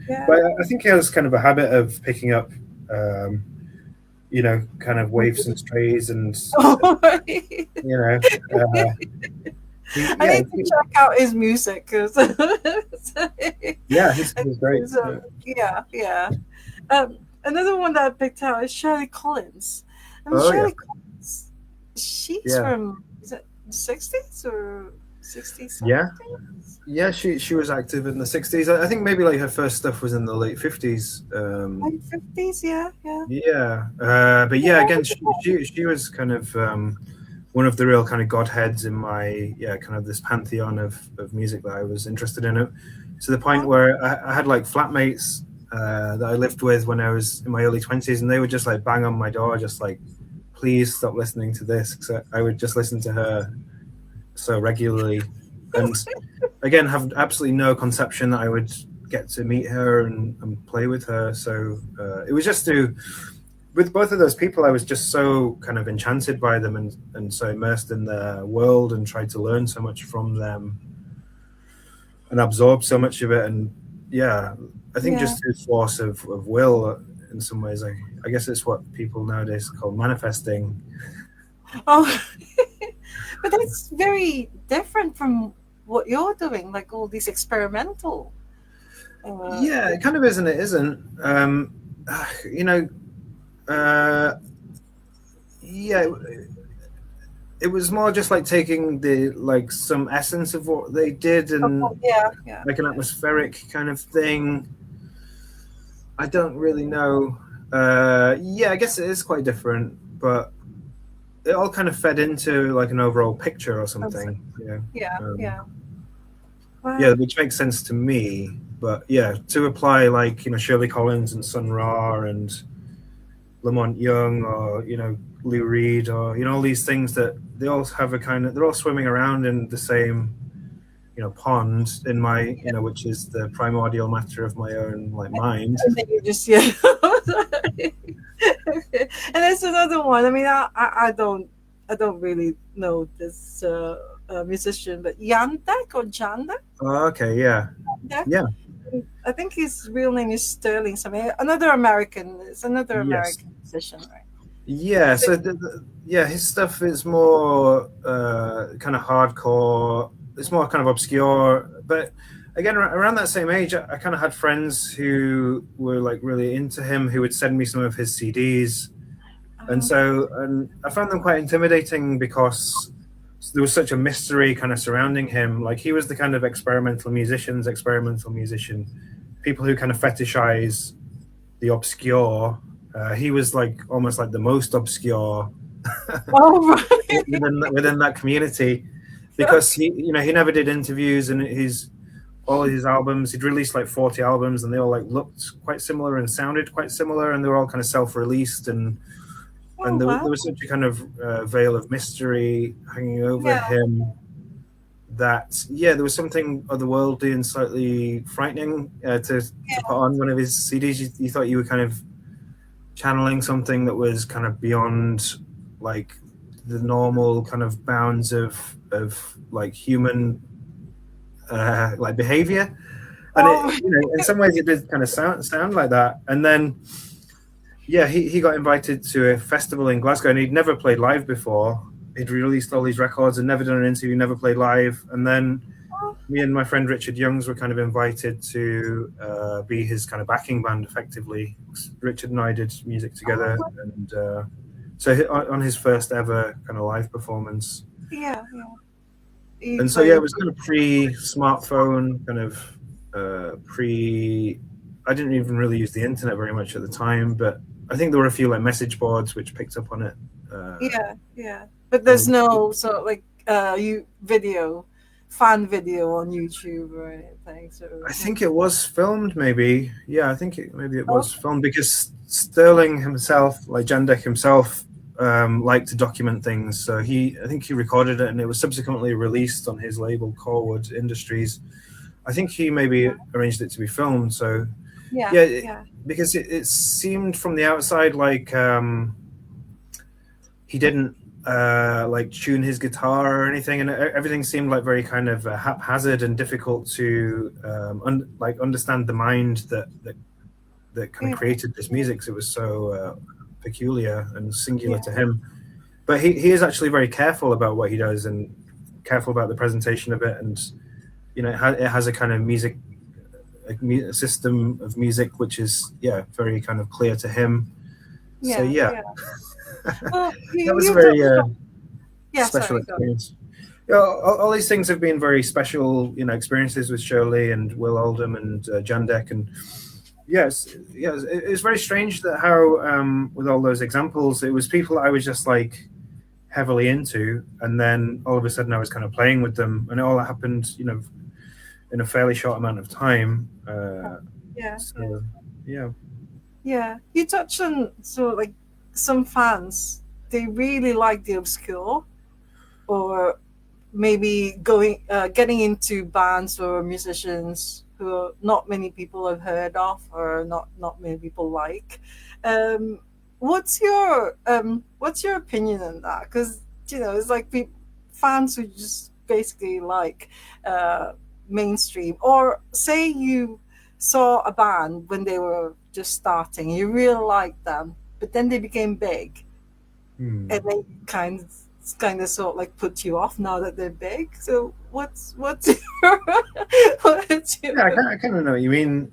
Yeah. but I think he has kind of a habit of picking up, um, kind of waifs and strays, and Oh, you know, uh, I yeah, need to check out his music because yeah, he's great. Yeah. yeah. Another one that I picked out is Shirley Collins. I mean, Oh yeah, Shirley Collins, she's yeah, from, is it the 60s or 60s, yeah. 70s? Yeah, she was active in the 60s. I think maybe like her first stuff was in the late 50s. Late 50s, yeah. Yeah, but yeah, again, she was kind of one of the real kind of godheads in my kind of this pantheon of music that I was interested in. It to the point Wow. where I had like flatmates that I lived with when I was in my early 20s, and they would just like bang on my door, just like, please stop listening to this, because I would just listen to her so regularly, and again have absolutely no conception that I would get to meet her and play with her. So it was just to with both of those people, I was just so kind of enchanted by them and so immersed in their world and tried to learn so much from them and absorb so much of it. And yeah, I think Yeah. just through force of will, in some ways, I guess it's what people nowadays call manifesting. Oh, but that's very different from what you're doing, like all these experimental. Yeah, it kind of is and it isn't. You know, uh, yeah, it was more just like taking the like some essence of what they did and yeah, yeah, like an yeah. atmospheric kind of thing. I don't really know. Yeah, I guess it is quite different, but it all kind of fed into like an overall picture or something. Yeah, Yeah, um, yeah. yeah, Wow. which makes sense to me. But yeah, to apply like Shirley Collins and Sun Ra and Lamont Young or Lou Reed or all these things that they all have a kind of they're all swimming around in the same pond in my which is the primordial matter of my own like mind. And then you just yeah. Okay. And there's another one. I mean, I don't really know this musician, but Yandak or Janda. Oh, okay, yeah, Yeah. yeah, I think his real name is Sterling. Something. Another American. It's another yes, American musician, right? yeah. So, So yeah, his stuff is more kind of hardcore. It's more kind of obscure, but again, around that same age, I kind of had friends who were like really into him, who would send me some of his CDs, and I found them quite intimidating because there was such a mystery kind of surrounding him. Like he was the kind of experimental musician, people who kind of fetishize the obscure. He was like almost like the most obscure oh, right. within that community because Okay. he never did interviews, and his all of his albums he'd released like 40 albums, and they all like looked quite similar and sounded quite similar, and they were all kind of self-released, and Oh, there wow. was such a kind of veil of mystery hanging over Yeah. him that there was something otherworldly and slightly frightening to put on one of his CDs. You thought you were kind of channeling something that was kind of beyond like the normal kind of bounds of like human like behavior, and Oh, in some ways it did kind of sound like that. And then he got invited to a festival in Glasgow, and he'd never played live before. He'd released all these records and never done an interview, never played live. And then me and my friend Richard Youngs were kind of invited to be his kind of backing band, effectively. Richard and I did music together, oh, and so on his first ever kind of live performance. yeah, yeah. You And so yeah, it played. was kind of pre-smartphone, kind of pre. I didn't even really use the internet very much at the time, but I think there were a few like message boards which picked up on it. Yeah, yeah. But And there's no sort of like you video, fan video on YouTube or anything. So I think it was filmed, maybe. Yeah, I think maybe it oh, was filmed because Sterling himself, like Jandek himself, liked to document things. So I think he recorded it, and it was subsequently released on his label Corwood Industries. I think he maybe arranged it to be filmed. So yeah, yeah, yeah, because it seemed from the outside like he didn't like tune his guitar or anything, and everything seemed like very kind of haphazard and difficult to like understand the mind that kind yeah, of created this music. So it was so peculiar and singular yeah, to him. But he is actually very careful about what he does and careful about the presentation of it, and it has a kind of music a system of music which is very kind of clear to him. So yeah, yeah, yeah. Well, that was a you very touched on. Yeah, special sorry, go. experience. Yeah, all these things have been very special, experiences with Shirley and Will Oldham and Jandek, and yes, it's very strange that how with all those examples, it was people I was just like heavily into, and then all of a sudden I was kind of playing with them, and it all happened, in a fairly short amount of time. Yeah, yeah, So yeah, yeah. You touched on so like some fans they really like the obscure or maybe getting into bands or musicians who not many people have heard of or not many people like. Um, what's your opinion on that? Because it's like fans who just basically like uh, mainstream, or say you saw a band when they were just starting, you really liked them, but then they became big, and hmm. then you kind of kind of sort of like put you off now that they're big. So what's your, what's your Yeah, I kind of know what you mean.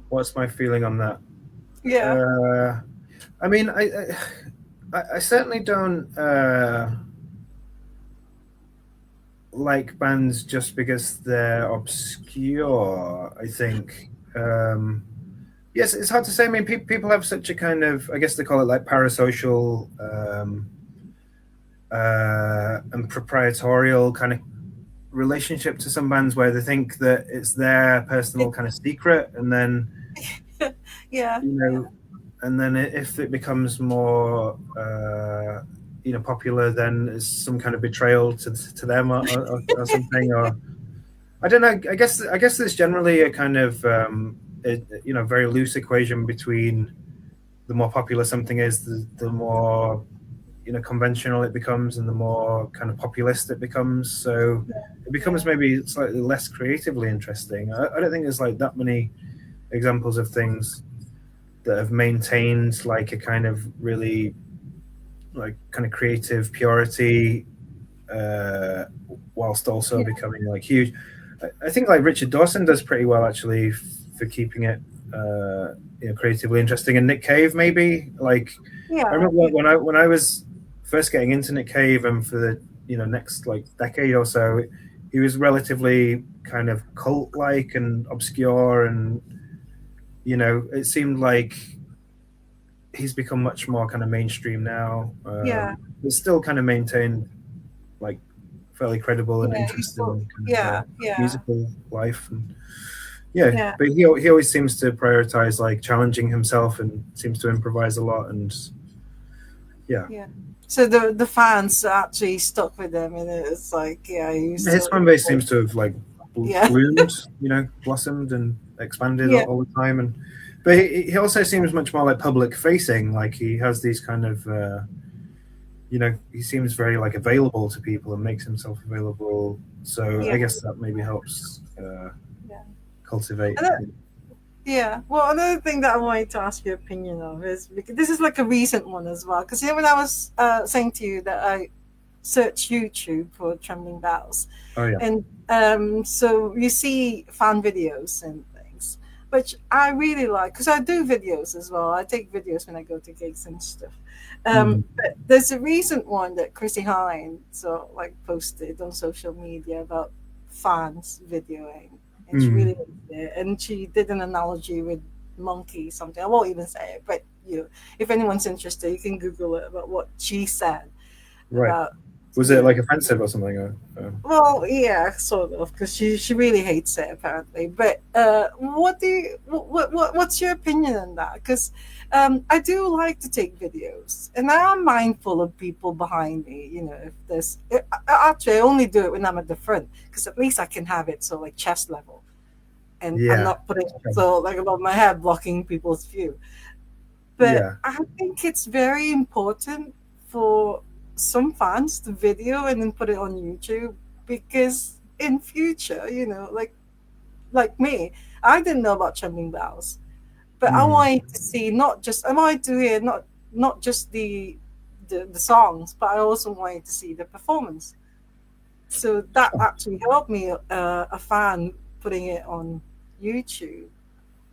What's my feeling on that? yeah I mean, I certainly don't like bands just because they're obscure. I think. Yes, it's hard to say. I mean, people have such a kind of, I guess they call it like parasocial and proprietorial kind of relationship to some bands where they think that it's their personal it, kind of secret, and then yeah you yeah know, and then if it becomes more popular, then it's some kind of betrayal to them or something, or I don't know. I guess there's generally a kind of very loose equation between the more popular something is, the more conventional it becomes, and the more kind of populist it becomes. So it becomes yeah maybe slightly less creatively interesting. I don't think there's like that many examples of things that have maintained like a kind of really like kind of creative purity uh, whilst also yeah becoming like huge. I think like Richard Dawson does pretty well actually for keeping it creatively interesting, and Nick Cave maybe like I yeah remember when I was first getting into Nick Cave, and for the next like decade or so, he was relatively kind of cult like and obscure, and it seemed like he's become much more kind of mainstream now. yeah But still kind of maintained like fairly credible and yeah you still interesting kind of yeah yeah musical life. And yeah, yeah but he always seems to prioritize like challenging himself and seems to improvise a lot. And yeah, yeah. So the fans actually stuck with him, and it's like yeah, you his still fan base seems to have like yeah bloomed, blossomed and expanded yeah all the time. And but he also seems much more like public facing. Like he has these kind of he seems very like available to people and makes himself available. So yeah I guess that maybe helps yeah. cultivate. And yeah. Well, another thing that I wanted to ask your opinion of is because this is like a recent one as well. Because when I was saying to you that I search YouTube for Trembling Bells, Oh yeah. and so you see fan videos and things, which I really like because I do videos as well. I take videos when I go to gigs and stuff. Mm. But there's a recent one that Chrissy Hine so like posted on social media about fans videoing, and she Mm. really liked it. And she did an analogy with monkey something. I won't even say it, but if anyone's interested, you can Google it about what she said Right. about Was it like offensive or something? well, yeah, sort of, because she really hates it apparently. But what do you what's your opinion on that? Because I do like to take videos, and I am mindful of people behind me. If there's actually I only do it when I'm at the front because at least I can have it so like chest level, and I'm Yeah. not putting it so like above my head blocking people's view. But Yeah. I think it's very important for some fans to video and then put it on YouTube because in future, like me, I didn't know about Trembling Bells, but I Mm. wanted to see not just I wanted to hear not just the songs, but I also wanted to see the performance. So that actually helped me, a fan putting it on YouTube.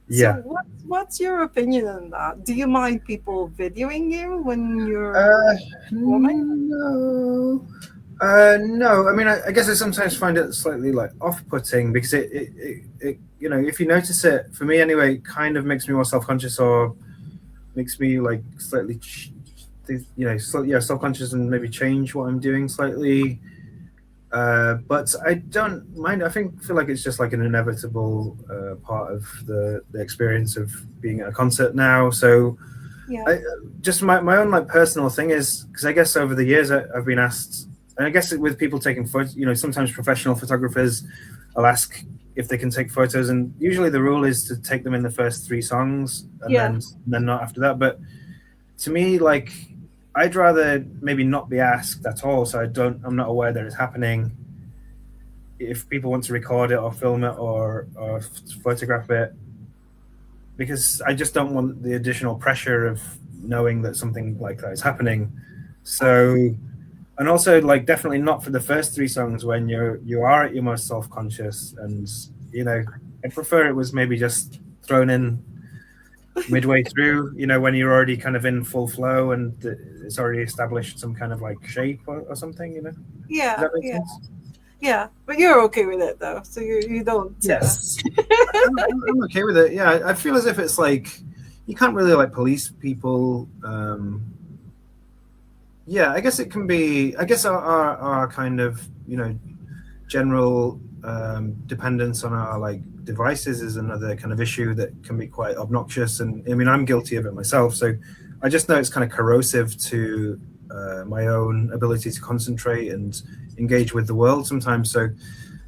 So Yeah. what's your opinion on that? Do you mind people videoing you when you're Uh, performing? no. No. I mean, I guess I sometimes find it slightly like off-putting because if you notice it, for me anyway, it kind of makes me more self-conscious, or makes me like slightly, yeah, self-conscious, and maybe change what I'm doing slightly. But I don't mind. Feel like it's just like an inevitable part of the experience of being at a concert now. So Yeah, I just my own like personal thing is because I guess over the years I've been asked, and I guess with people taking photos, sometimes professional photographers, I'll ask if they can take photos, and usually the rule is to take them in the first three songs, and yeah, then not after that. But to me, like I'd rather maybe not be asked at all, so I'm not aware that it's happening. If people want to record it or film it or photograph it, because I just don't want the additional pressure of knowing that something like that is happening. So, and also like definitely not for the first three songs when you are at your most self-conscious, and I prefer it was maybe just thrown in midway through, when you're already kind of in full flow and it's already established some kind of like shape or something. Does Yeah, that make yeah, sense? yeah. But you're okay with it though, so you don't. Yes. I'm okay with it. Yeah, I feel as if it's like you can't really like police people. Yeah, I guess it can be. I guess our kind of general dependence on our like devices is another kind of issue that can be quite obnoxious. And I mean, I'm guilty of it myself. So I just know it's kind of corrosive to my own ability to concentrate and engage with the world sometimes. So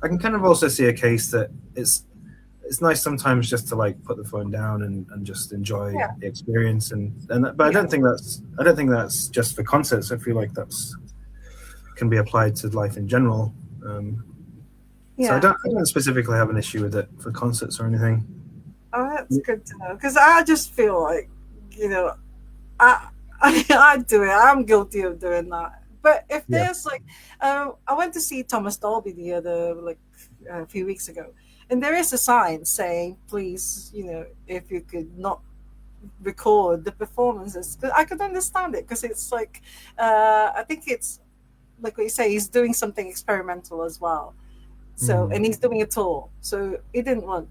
I can kind of also see a case that it's nice sometimes just to like put the phone down and just enjoy Yeah, the experience. But yeah, I don't think that's just for concerts. I feel like that's can be applied to life in general. So yeah. I don't specifically have an issue with it for concerts or anything. Oh, that's good to know. Because I just feel like, you know, I, I do it. I'm guilty of doing that. But if Yeah. there's like, I went to see Thomas Dolby the other like a few weeks ago, and there is a sign saying, "Please, if you could not record the performances." 'Cause I could understand it because it's like, I think it's like what you say. He's doing something experimental as well. So, Mm. and he's doing a tour. So he didn't want,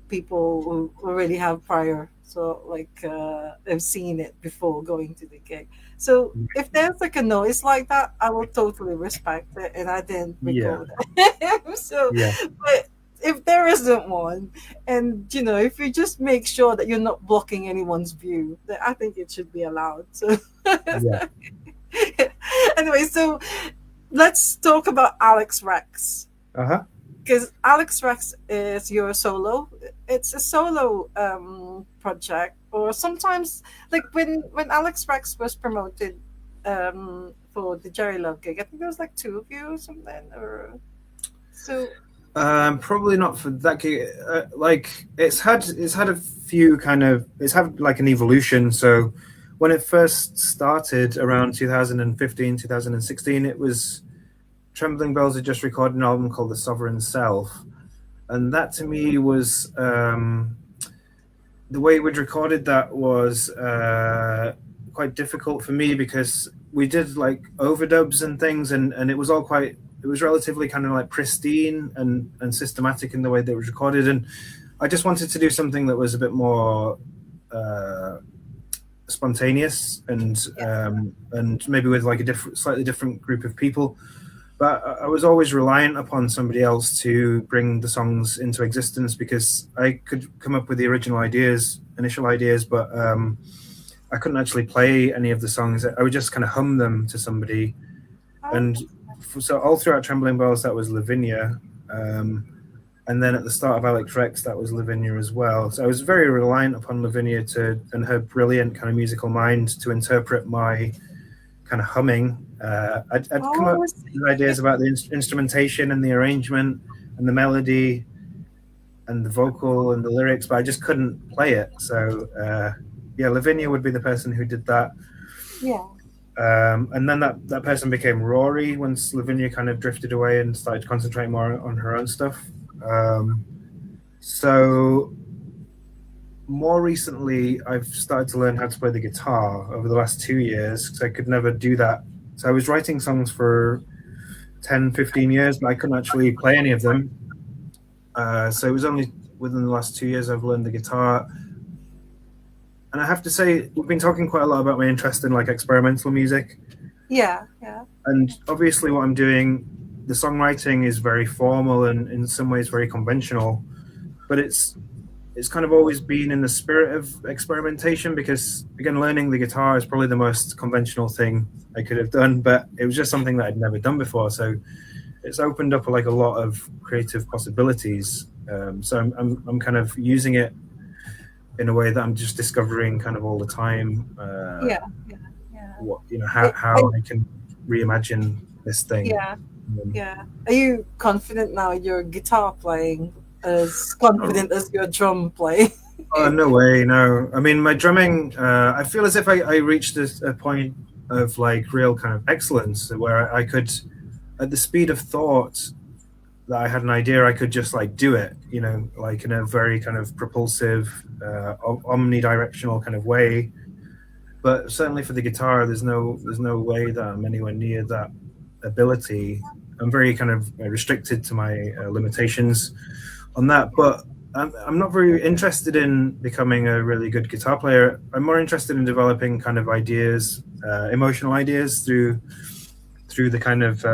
people who already have prior, so like have seen it before going to the gig. So if there's like a noise like that, I will totally respect it, and I didn't Yeah. record it. So, Yeah. but if there isn't one, and if you just make sure that you're not blocking anyone's view, then I think it should be allowed. So Yeah. anyway, so let's talk about Alex Rex, Uh-huh. because Alex Rex is your solo. It's a solo project, or sometimes like when Alex Rex was promoted for the Jerry Love gig. I think there was like two of you or something, or so. Probably not for that gig. Like it's had a few kind of it's had like an evolution. So when it first started around 2015, 2016, it was Trembling Bells had just recorded an album called The Sovereign Self, and that to me was the way we'd recorded that was quite difficult for me because we did like overdubs and things, and it was all quite it was relatively kind of like pristine and systematic in the way that it was recorded, and I just wanted to do something that was a bit more uh, spontaneous and maybe with like a slightly different group of people. But I was always reliant upon somebody else to bring the songs into existence because I could come up with the initial ideas, but I couldn't actually play any of the songs. I would just kind of hum them to somebody. Oh, And so all throughout Trembling Bells, that was Lavinia. And then at the start of Alex Rex, that was Lavinia as well. So I was very reliant upon Lavinia and her brilliant kind of musical mind to interpret my kind of humming. I'd come up oh, with ideas about the instrumentation and the arrangement and the melody and the vocal and the lyrics, but I just couldn't play it. So yeah, Lavinia would be the person who did that. yeah. And then that person became Rory once Lavinia kind of drifted away and started concentrating more on her own stuff. So more recently, I've started to learn how to play the guitar over the last 2 years because I could never do that. So I was writing songs for 10, 15 years, but I couldn't actually play any of them. So it was only within the last 2 years I've learned the guitar. And I have to say, we've been talking quite a lot about my interest in like experimental music. Yeah, yeah, And obviously, what I'm doing, the songwriting is very formal and in some ways very conventional, but it's kind of always been in the spirit of experimentation because again learning the guitar is probably the most conventional thing I could have done, but it was just something that I'd never done before, so it's opened up like a lot of creative possibilities. So I'm kind of using it in a way that I'm just discovering kind of all the time yeah, yeah, yeah. what I, how I, I can reimagine this thing. yeah, yeah. Are you confident now? Your guitar playing as confident as your drum playing? Oh, no way, no. I mean, my drumming, I feel as if I reached a point of like real kind of excellence, where I could, at the speed of thought that I had an idea, I could just like do it, like in a very kind of propulsive, omnidirectional kind of way. But certainly for the guitar, there's no way that I'm anywhere near that ability. I'm very kind of restricted to my limitations on that. But I'm not very interested in becoming a really good guitar player. I'm more interested in developing kind of ideas, emotional ideas through the kind of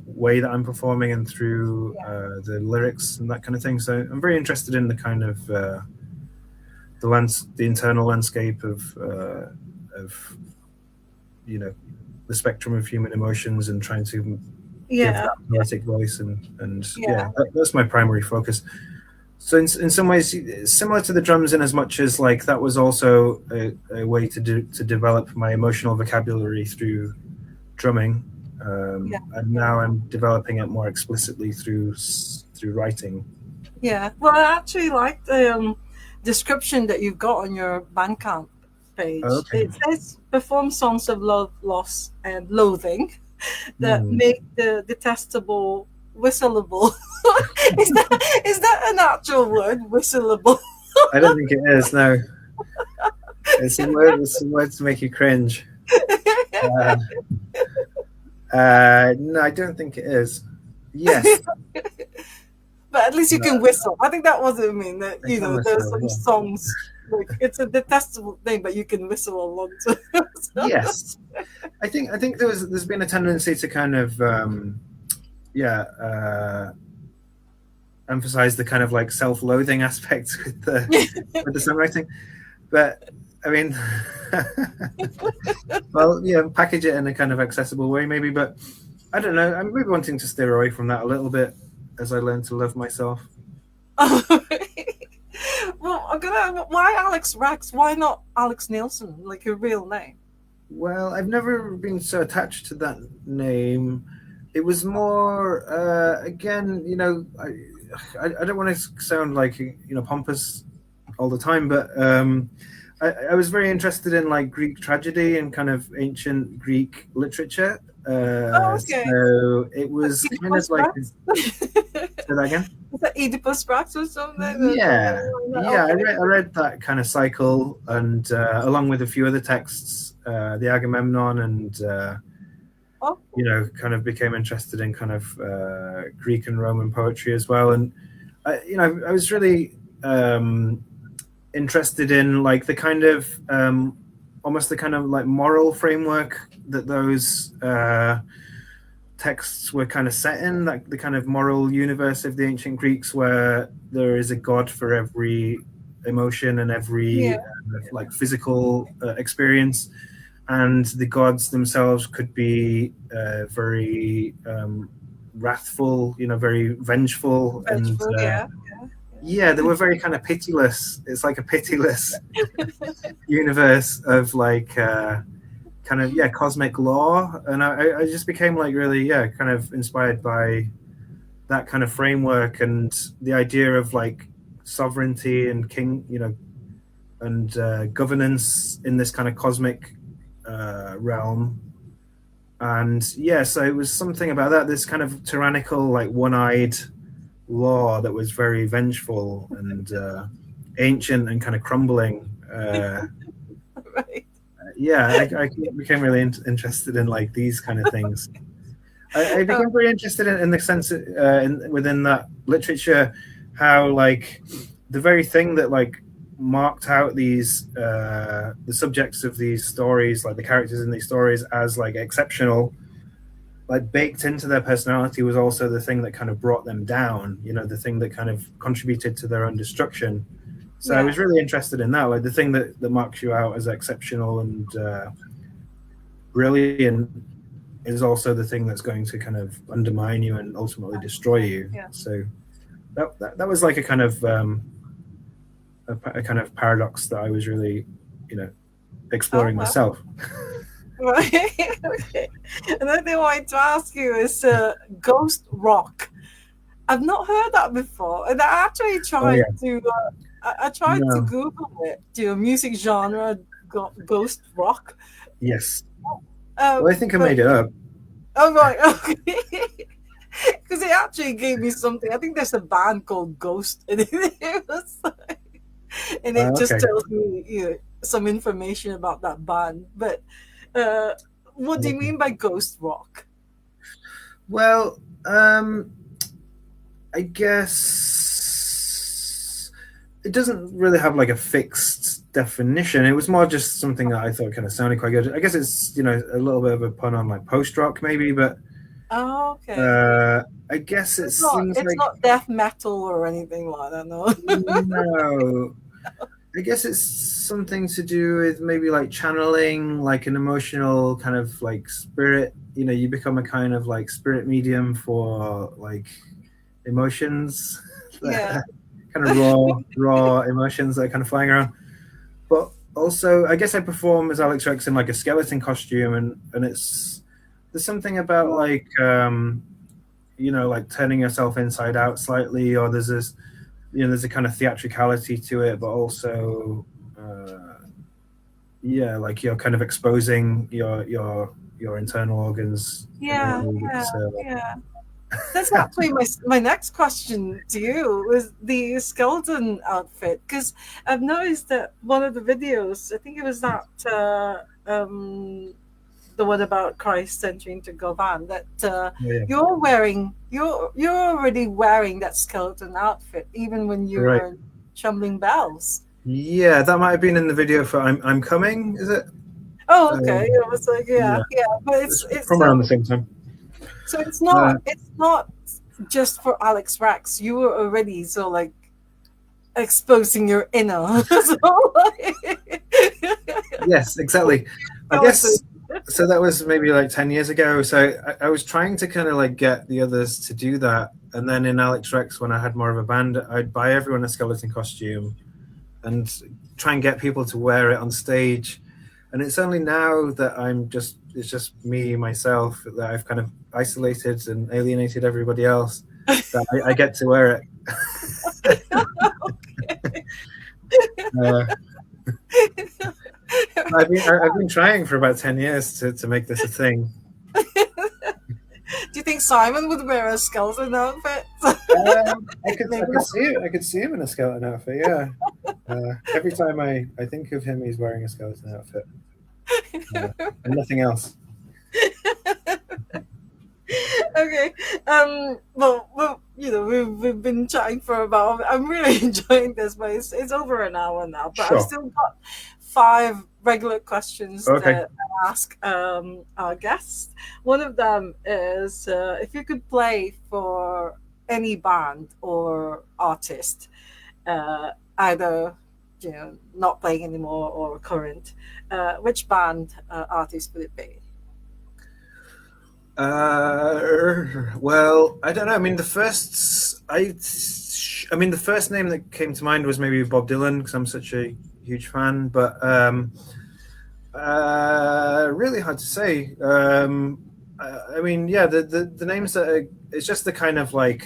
way that I'm performing and through Yeah. the lyrics and that kind of thing. So I'm very interested in the kind of the internal landscape of the spectrum of human emotions and trying to give Yeah. that poetic voice and Yeah. that's my primary focus. So in some ways similar to the drums, in as much as like that was also a way to develop my emotional vocabulary through drumming, Yeah. and Yeah. now I'm developing it more explicitly through writing. Yeah. Well, I actually like the description that you've got on your Bandcamp Oh, page. okay. It says perform songs of love, loss, and loathing that Hmm. make the detestable whistleable. is that an actual word? Whistleable. I don't think it is. No, it's some words to make you cringe. Uh, no, I don't think it is. Yes, But at least you no, can whistle. I think that was what I mean. That I can there's whistle. some Yeah. songs like it's a detestable thing, but you can whistle along to. Yes, I think there's been a tendency to kind of yeah emphasize the kind of like self-loathing aspects with the songwriting, but I mean, well, yeah, package it in a kind of accessible way, maybe. But I don't know. I'm maybe wanting to steer away from that a little bit as I learn to love myself. Well, I'm gonna. Why Alex Rax? Why not Alex Neilson, like your real name? Well, I've never been so attached to that name. It was more, again, I don't want to sound like pompous all the time, but I was very interested in like Greek tragedy and kind of ancient Greek literature. Oh, okay. So it was kind of Oedipus like, Rex. say that again. Is that Oedipus Rex or something? Yeah, yeah. I Okay. read I read that kind of cycle, and along with a few other texts, the Agamemnon, and Oh, kind of became interested in kind of Greek and Roman poetry as well. And I was really interested in like the kind of almost the kind of like moral framework that those texts were kind of set in, like the kind of moral universe of the ancient Greeks, where there is a god for every emotion and yeah. every like physical experience, and the gods themselves could be very wrathful, very vengeful, and Vengeful. Yeah. yeah, they were very kind of pitiless. It's like a pitiless universe of like kind of cosmic law, and I just became like really kind of inspired by that kind of framework and the idea of like sovereignty and king, and governance in this kind of cosmic realm. And yeah, so it was something about that, this kind of tyrannical, like one-eyed law that was very vengeful and ancient and kind of crumbling. Right. Yeah, I became really interested in like these kind of things. I Oh, became very interested in the sense within that literature, how like the very thing that like marked out these the subjects of these stories, like the characters in these stories, as like exceptional, like baked into their personality, was also the thing that kind of brought them down. The thing that kind of contributed to their own destruction. So I yeah. was really interested in that, like the thing that marks you out as exceptional and brilliant is also the thing that's going to kind of undermine you and ultimately destroy you. Yeah. So that was like a kind of a kind of paradox that I was really, Oh exploring well. myself. Right. Okay. Another thing I wanted to ask you is ghost rock. I've not heard that before, and I actually Oh tried yeah, to. I tried to no, Google it, music genre ghost rock. yes, Well, I think I But made it up. oh right, okay. Because it actually gave me something. I think there's a band called Ghost, and it was and it just Okay. tells me some information about that band. But uh, what do you Okay. mean by ghost rock? Well, I guess it doesn't really have like a fixed definition. It was more just something that I thought kind of sounded quite good. I guess it's a little bit of a pun on like post rock maybe, but Oh, okay. uh, I guess it It's not. seems It's like not death metal or anything like that. No. no. I guess it's something to do with maybe like channeling like an emotional kind of like spirit. You become a kind of like spirit medium for like emotions, Yeah. kind of raw emotions that are kind of flying around. But also, I guess I perform as Alex Rex in like a skeleton costume, and there's something about like like turning yourself inside out slightly, or there's a kind of theatricality to it, but also like you're kind of exposing your internal organs in a Yeah. way Yeah. that's Yeah. That's actually my next question to you was the skeleton outfit, because I've noticed that one of the videos, I think it was that the one about Christ entering to Govan, that yeah, you're already wearing that skeleton outfit even when you right. were in Trembling Bells. Yeah, that might have been in the video for I'm Coming, is it? Oh, okay. Um, It was like yeah, yeah, but it's it's from around the same time. so Uh, it's not just for Alex Rax. You were already so like exposing your inner. So, like, yes, exactly. I skeleton. guess so. That was maybe like 10 years ago. So I was trying to kind of like get the others to do that, and then in Alex Rex, when I had more of a band, I'd buy everyone a skeleton costume and try and get people to wear it on stage. And it's only now that it's just me myself that I've kind of isolated and alienated everybody else that I get to wear it. uh, I've been trying for about 10 years to make this a thing. Do you think Simon would wear a skeleton outfit? I Maybe could see it. I could see him in a skeleton outfit. Yeah. Every time I think of him, he's wearing a skeleton outfit, and nothing else. okay. Well, we've been chatting for about. I'm really enjoying this, but it's over an hour now. But I've Sure. still got 5 regular questions Okay. that I ask our guests. One of them is if you could play for any band or artist, either not playing anymore or current, which band artist would it be? Well, I don't know. I mean, the first name that came to mind was maybe Bob Dylan because I'm such a huge fan. But really hard to say. I mean, yeah, the names it's just the kind of like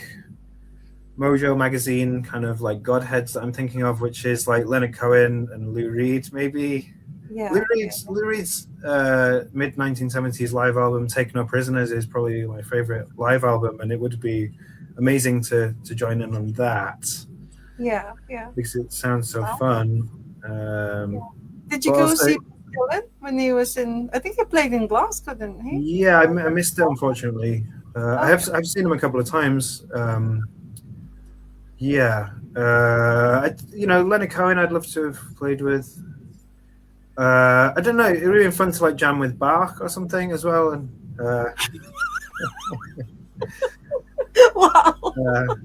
Mojo magazine kind of like godheads that I'm thinking of, which is like Leonard Cohen and Lou Reed, maybe. Yeah, Lou Reed's mid 1970s live album "Take No Prisoners" is probably my favorite live album, and it would be amazing to join in on that yeah, yeah. because it sounds so Wow. fun. Yeah. Did But you go also, see Dylan when he was in? I think he played in Glasgow, didn't he? yeah, I missed it unfortunately. Okay. I've seen him a couple of times. Yeah, Leonard Cohen, I'd love to have played with. I don't know. It would be fun to like jam with Bach or something as well, and Wow. uh,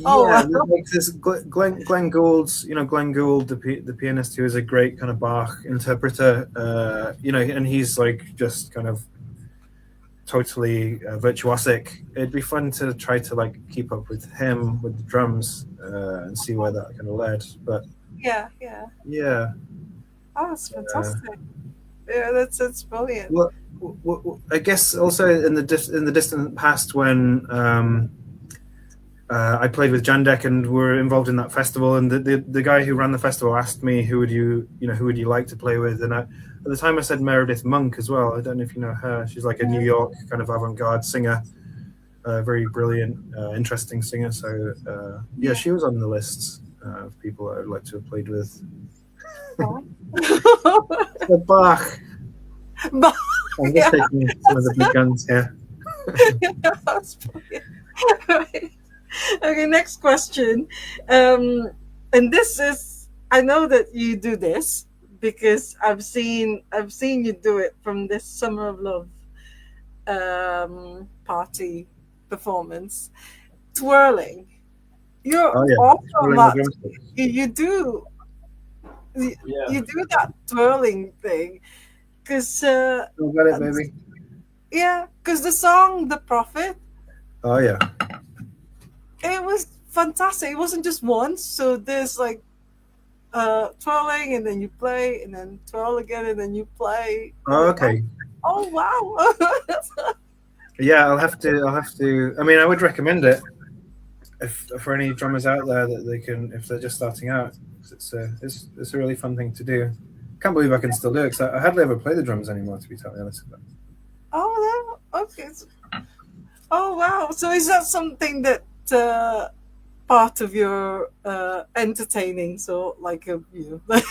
Oh yeah, wow. like this Glenn Gould's, Glenn Gould, the pianist, who is a great kind of Bach interpreter. And he's like just kind of totally virtuosic. It'd be fun to try to like keep up with him with the drums and see where that kind of led. But Yeah, yeah. yeah, Oh, it's uh, fantastic. Yeah, that's brilliant. well, I guess also in the distant past when I played with Jandek and were involved in that festival. And the guy who ran the festival asked me who would you like to play with, and at the time I said Meredith Monk as well. I don't know if you know her. She's like a New York kind of avant-garde singer, very brilliant, interesting singer. So yeah, she was on the list of people I would like to have played with. So Bach. But I'm just yeah, taking some of the big guns here. that's brilliant. Right. Okay, next question. And this is, I know that you do this because I've seen you do it from this Summer of Love party performance. Twirling. You're Oh yeah, awesome twirling the at drumsticks. you do you, Yeah, you do that twirling thing because still got it, baby. yeah, because the song "The Prophet" Oh yeah. it was fantastic. It wasn't just once, so there's like twirling and then you play and then twirl again and then you play and Oh, then okay. oh wow. Yeah, I'll have to. I'll have to. I mean, I would recommend it if for any drummers out there that they can, if they're just starting out. 'Cause it's a really fun thing to do. Can't believe I can still do it because I hardly ever play the drums anymore, to be totally honest. But Oh okay. Oh wow. So is that something that part of your entertaining, so like a you know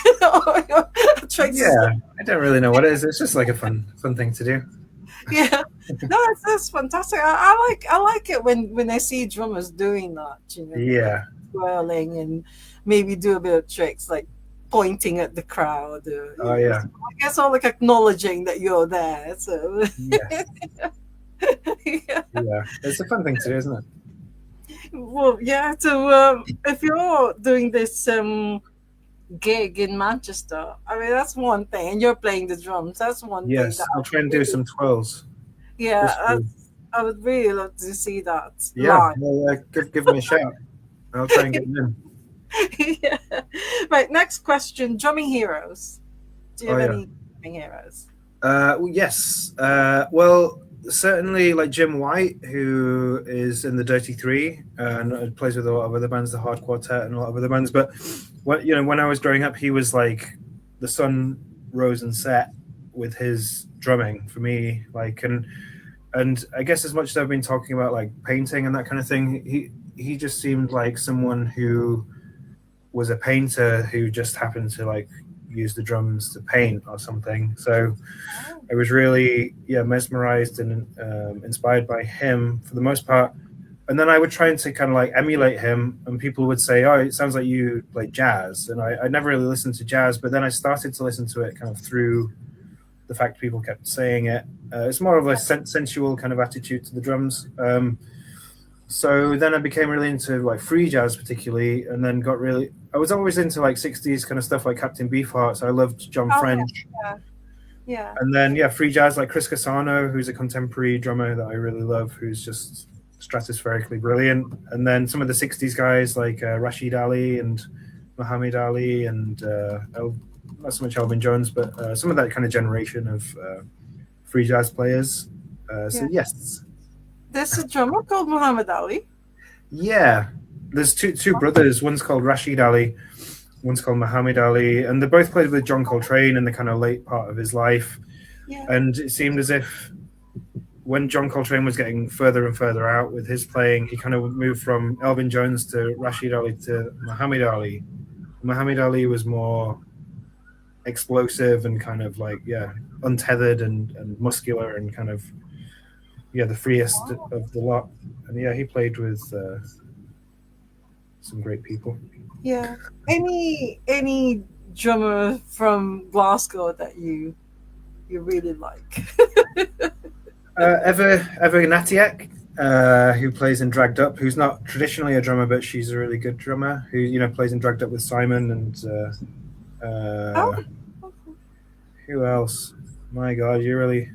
or your tricks. yeah, I don't really know what it is. It's just like a fun thing to do. Yeah, no, that's fantastic. I like it when I see drummers doing that, Yeah. twirling and maybe do a bit of tricks like pointing at the crowd, Oh yeah. so I guess all like acknowledging that you're there. So Yes. yeah. Yeah. It's a fun thing to do, isn't it? Well, yeah. So if you're doing this gig in Manchester, I mean that's one thing, and you're playing the drums. That's one thing that Yes. I'll try and do some twirls. yeah, Just for, I would really love to see that yeah. live. Well, give me a shout. I'll try and get them in. Yeah. Right, next question. Drumming heroes. Do you Oh have yeah. any drumming heroes? Well, yes. Well, certainly like Jim White, who is in the Dirty Three and plays with a lot of other bands, the Hard Quartet and a lot of other bands. But when I was growing up, he was like the sun rose and set with his drumming for me. Like and I guess as much as I've been talking about like painting and that kind of thing, he just seemed like someone who was a painter who just happened to like use the drums to paint or something. So I was really mesmerized and inspired by him for the most part. And then I would try to kind of like emulate him, and people would say, "Oh, it sounds like you play jazz." And I never really listened to jazz, but then I started to listen to it kind of through the fact people kept saying it. It's more of a sensual kind of attitude to the drums. So then I became really into like free jazz particularly, and then got really. I was always into like '60s kind of stuff like Captain Beefheart. So I loved John Oh French, yeah, yeah, and then free jazz like Chris Casano, who's a contemporary drummer that I really love, who's just stratospherically brilliant. And then some of the '60s guys like Rashid Ali and Muhammad Ali and not so much Alvin Jones, but some of that kind of generation of free jazz players. So yeah. yes, There's a drummer called Muhammad Ali. yeah. There's two brothers. One's called Rashid Ali, one's called Muhammad Ali, and they both played with John Coltrane in the kind of late part of his life. Yeah. And it seemed as if when John Coltrane was getting further and further out with his playing, he kind of moved from Elvin Jones to Rashid Ali to Muhammad Ali. Muhammad Ali was more explosive and kind of like untethered and muscular and kind of the freest of the lot. And he played with some great people. Yeah. Any drummer from Glasgow that you really like? Ever Natiek, who plays in Dragged Up, who's not traditionally a drummer, but she's a really good drummer who plays in Dragged Up with Simon and Oh. who else? My God, you really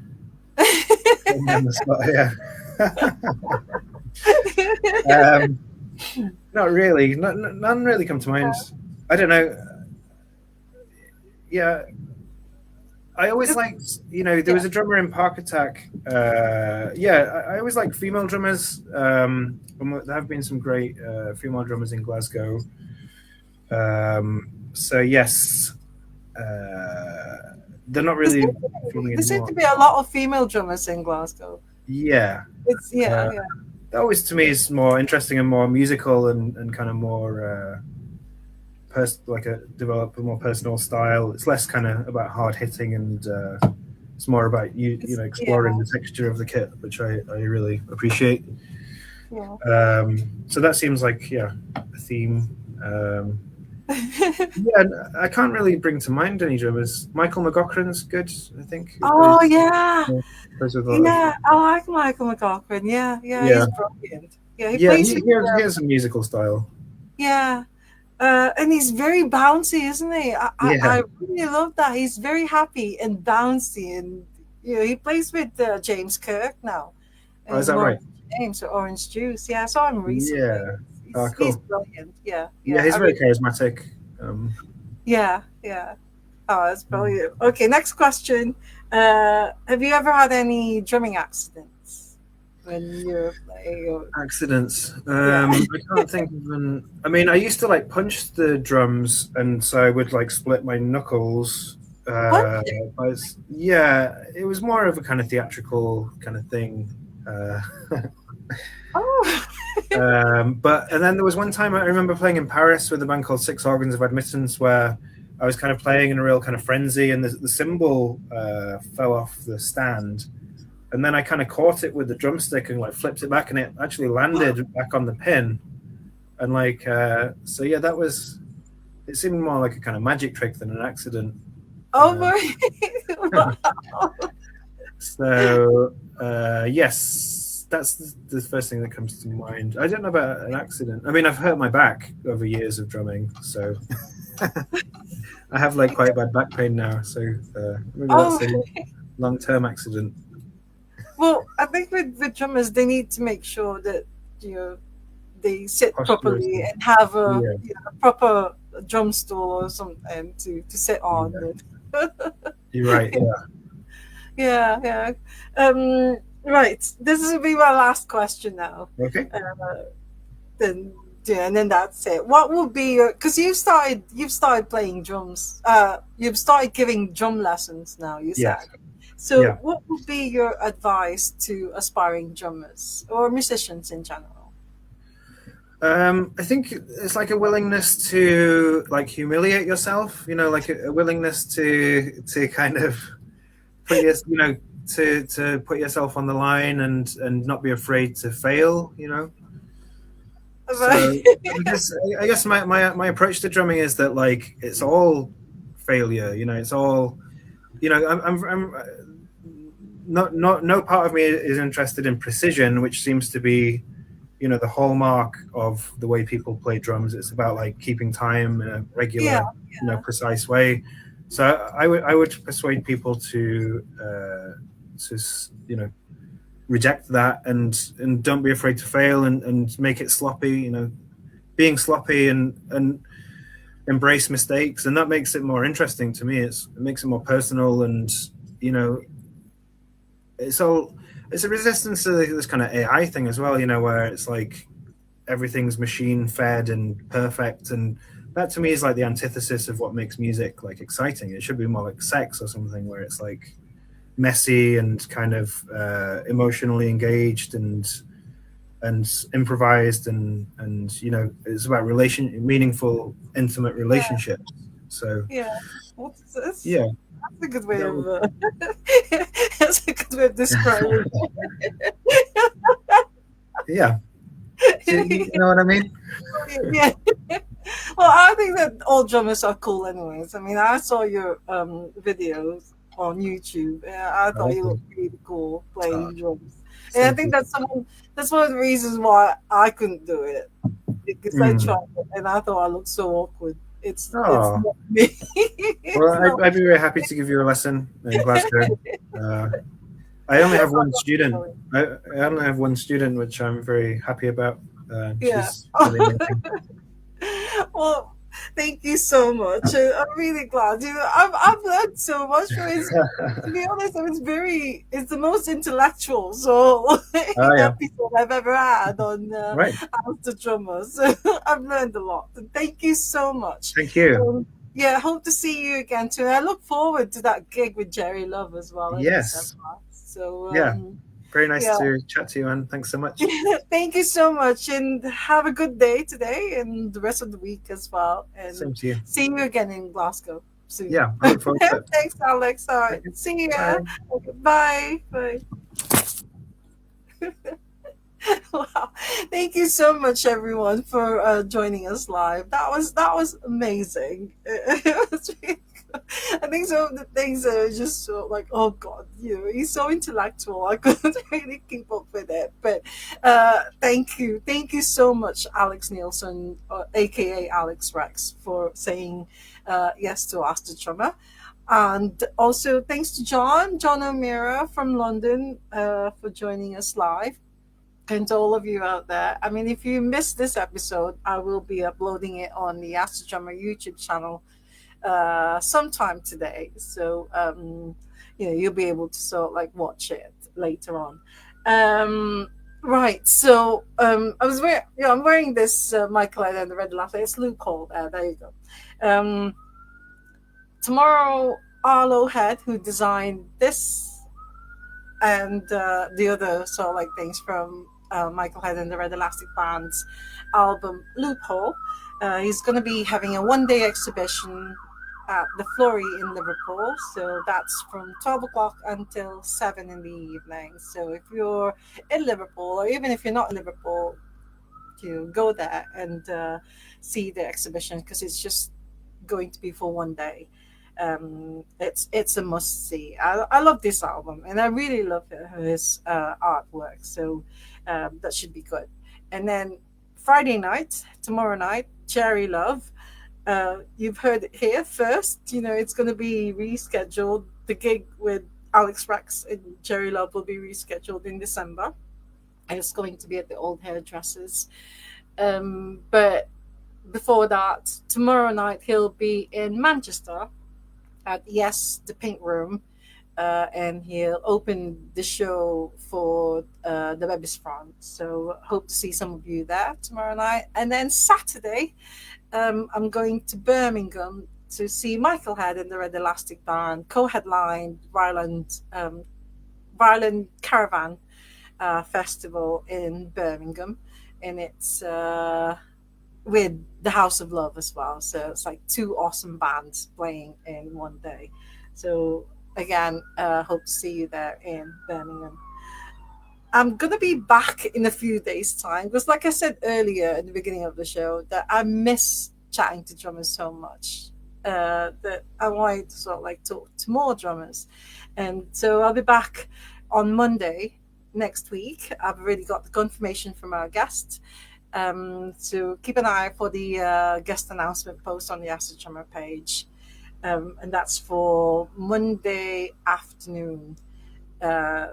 put me on the spot here. Not really. None really come to mind. I don't know. Yeah, I always liked, there was a drummer in Park Attack. I always like female drummers. There have been some great female drummers in Glasgow. So yes, they're not There really seem, filming there seem anymore. to be a lot of female drummers in Glasgow. Yeah, It's uh, yeah. that always to me is more interesting and more musical and kind of more develop a more personal style. It's less kind of about hard hitting and it's more about exploring the texture of the kit, which I really appreciate. Yeah. So that seems like a theme. I can't really bring to mind any drummers. Michael McGochran's good, I think. Oh yeah, Plays with a lot of, yeah. I like Michael McGochran. Yeah, yeah, he's brilliant. Yeah, he yeah. plays with He has a musical style. yeah. And he's very bouncy, isn't he? Yeah. I really love that. He's very happy and bouncy, and he plays with James Kirk now, Oh, is and that right? James or Orange Juice. Yeah, I saw him recently. Yeah. He's Cool. brilliant. Yeah, Yeah, he's very charismatic. yeah. Oh, that's brilliant. Okay, next question. Have you ever had any drumming accidents when you're playing? Accidents. I can't think of an. I mean, I used to like punch the drums, and so I would like split my knuckles. It was more of a kind of theatrical kind of thing. Oh. And then there was one time I remember playing in Paris with a band called Six Organs of Admittance, where I was kind of playing in a real kind of frenzy, and the cymbal fell off the stand, and then I kind of caught it with the drumstick and like flipped it back, and it actually landed back on the pin, and that was. It seemed more like a kind of magic trick than an accident. Oh my! Wow. So yes, that's the first thing that comes to mind. I don't know about an accident. I mean, I've hurt my back over years of drumming, so I have like quite bad back pain now. So maybe that's a long-term accident. Well, I think with drummers, they need to make sure that they sit properly and have a proper drum stool or something to sit on. Yeah. You're right. Yeah. Right. This will be my last question now. Okay. And then that's it. What would be because you've started playing drums. You've started giving drum lessons now. You said. Yes. So, what would be your advice to aspiring drummers or musicians in general? I think it's like a willingness to like humiliate yourself. Like a willingness to kind of put to put yourself on the line and not be afraid to fail. So I guess my approach to drumming is that like it's all failure. It's all. I'm no part of me is interested in precision, which seems to be, the hallmark of the way people play drums. It's about like keeping time in a regular, precise way. So I would persuade people to reject that and don't be afraid to fail and make it sloppy. Being sloppy and embrace mistakes, and that makes it more interesting to me. It makes it more personal, and it's a resistance to this kind of AI thing as well, where it's like everything's machine fed and perfect, and that to me is like the antithesis of what makes music like exciting. It should be more like sex or something, where it's like messy and kind of emotionally engaged and improvised and it's about meaningful, intimate relationships. So that's a good way of that's a good way of describing it. Yeah. You know what I mean? Yeah. Well, I think that all drummers are cool anyways. I mean, I saw your videos on YouTube, and I thought you looked really cool playing drums. And I think that's one of the reasons why I couldn't do it, because I tried it and I thought I looked so awkward. It's not me. Well, I'd be very happy to give you a lesson in Glasgow. I only have one student. I only have one student, which I'm very happy about. She's really amazing. Well, Thank you so much. I'm really glad. I've learned so much from his. To be honest, it's the most intellectual Oh yeah, episode I've ever had on right. House the Drummer. So I've learned a lot. And thank you so much. Thank you. Yeah, hope to see you again too. I look forward to that gig with Jerry Love as well in December. Yes. So Yeah. Very nice yeah, to chat to you, and thanks so much. thank you so much, and have a good day today and the rest of the week as well. Same And to you. see you again in Glasgow soon. Yeah, I look forward to it. Thanks, Alex. All right, Okay. see ya. Bye. Okay, bye. Bye. Wow, thank you so much, everyone, for joining us live. That was amazing. It was really good. I think some of the things are just so like, oh god, he's so intellectual. I couldn't really keep up with it. But thank you so much, Alex Neilson, aka Alex Rex, for saying yes to Ask the Drummer. And also thanks to John O'Meara from London, for joining us live, and to all of you out there. I mean, if you missed this episode, I will be uploading it on the Astro Drummer YouTube channel sometime today. So, you'll be able to sort of like watch it later on. Um, right. So, I'm wearing this Michael and the Red Latte. It's Luke Hall. There you go. Um, Tomorrow, Arlo Head, who designed this and the other sort of like things from Michael Head and the Red Elastic Band's album Loophole. He's going to be having a one-day exhibition at the Flory in Liverpool. So that's from 12 o'clock until 7 in the evening. So if you're in Liverpool, or even if you're not in Liverpool, you go there and see the exhibition, because it's just going to be for one day. It's a must see. I love this album, and I really love his artwork. So that should be good. And then Friday night, tomorrow night, Cherry Love. You've heard it here first. It's going to be rescheduled. The gig with Alex Rex and Cherry Love will be rescheduled in December. And it's going to be at the Old Hairdressers. But before that, tomorrow night he'll be in Manchester at Yes, the Pink Room, and he'll open the show for the Baby's Front. So hope to see some of you there tomorrow night. And then Saturday, I'm going to Birmingham to see Michael Head and the Red Elastic Band, co-headlined Violent Caravan Festival in Birmingham, and it's with the House of Love as well. So it's like two awesome bands playing in one day. So again, hope to see you there in Birmingham. I'm gonna be back in a few days' time, because, like I said earlier at the beginning of the show, that I miss chatting to drummers so much, that I wanted to sort of like talk to more drummers, and so I'll be back on Monday next week. I've already got the confirmation from our guest. So keep an eye for the guest announcement post on the Acid Drummer page, and that's for Monday afternoon.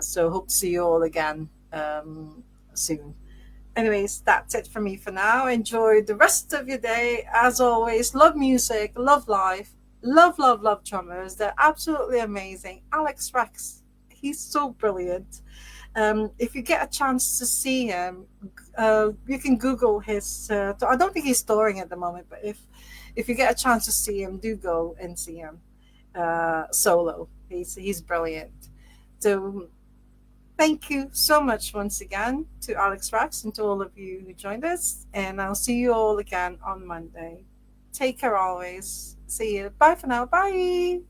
So hope to see you all again soon. Anyways, that's it for me for now. Enjoy the rest of your day. As always, love music, love life, love drummers. They're absolutely amazing. Alex Rex, he's so brilliant. If you get a chance to see him, you can Google his. I don't think he's touring at the moment, but if you get a chance to see him, do go and see him solo. He's brilliant. So thank you so much once again to Alex Rex and to all of you who joined us, and I'll see you all again on Monday. Take care always. See you. Bye for now. Bye.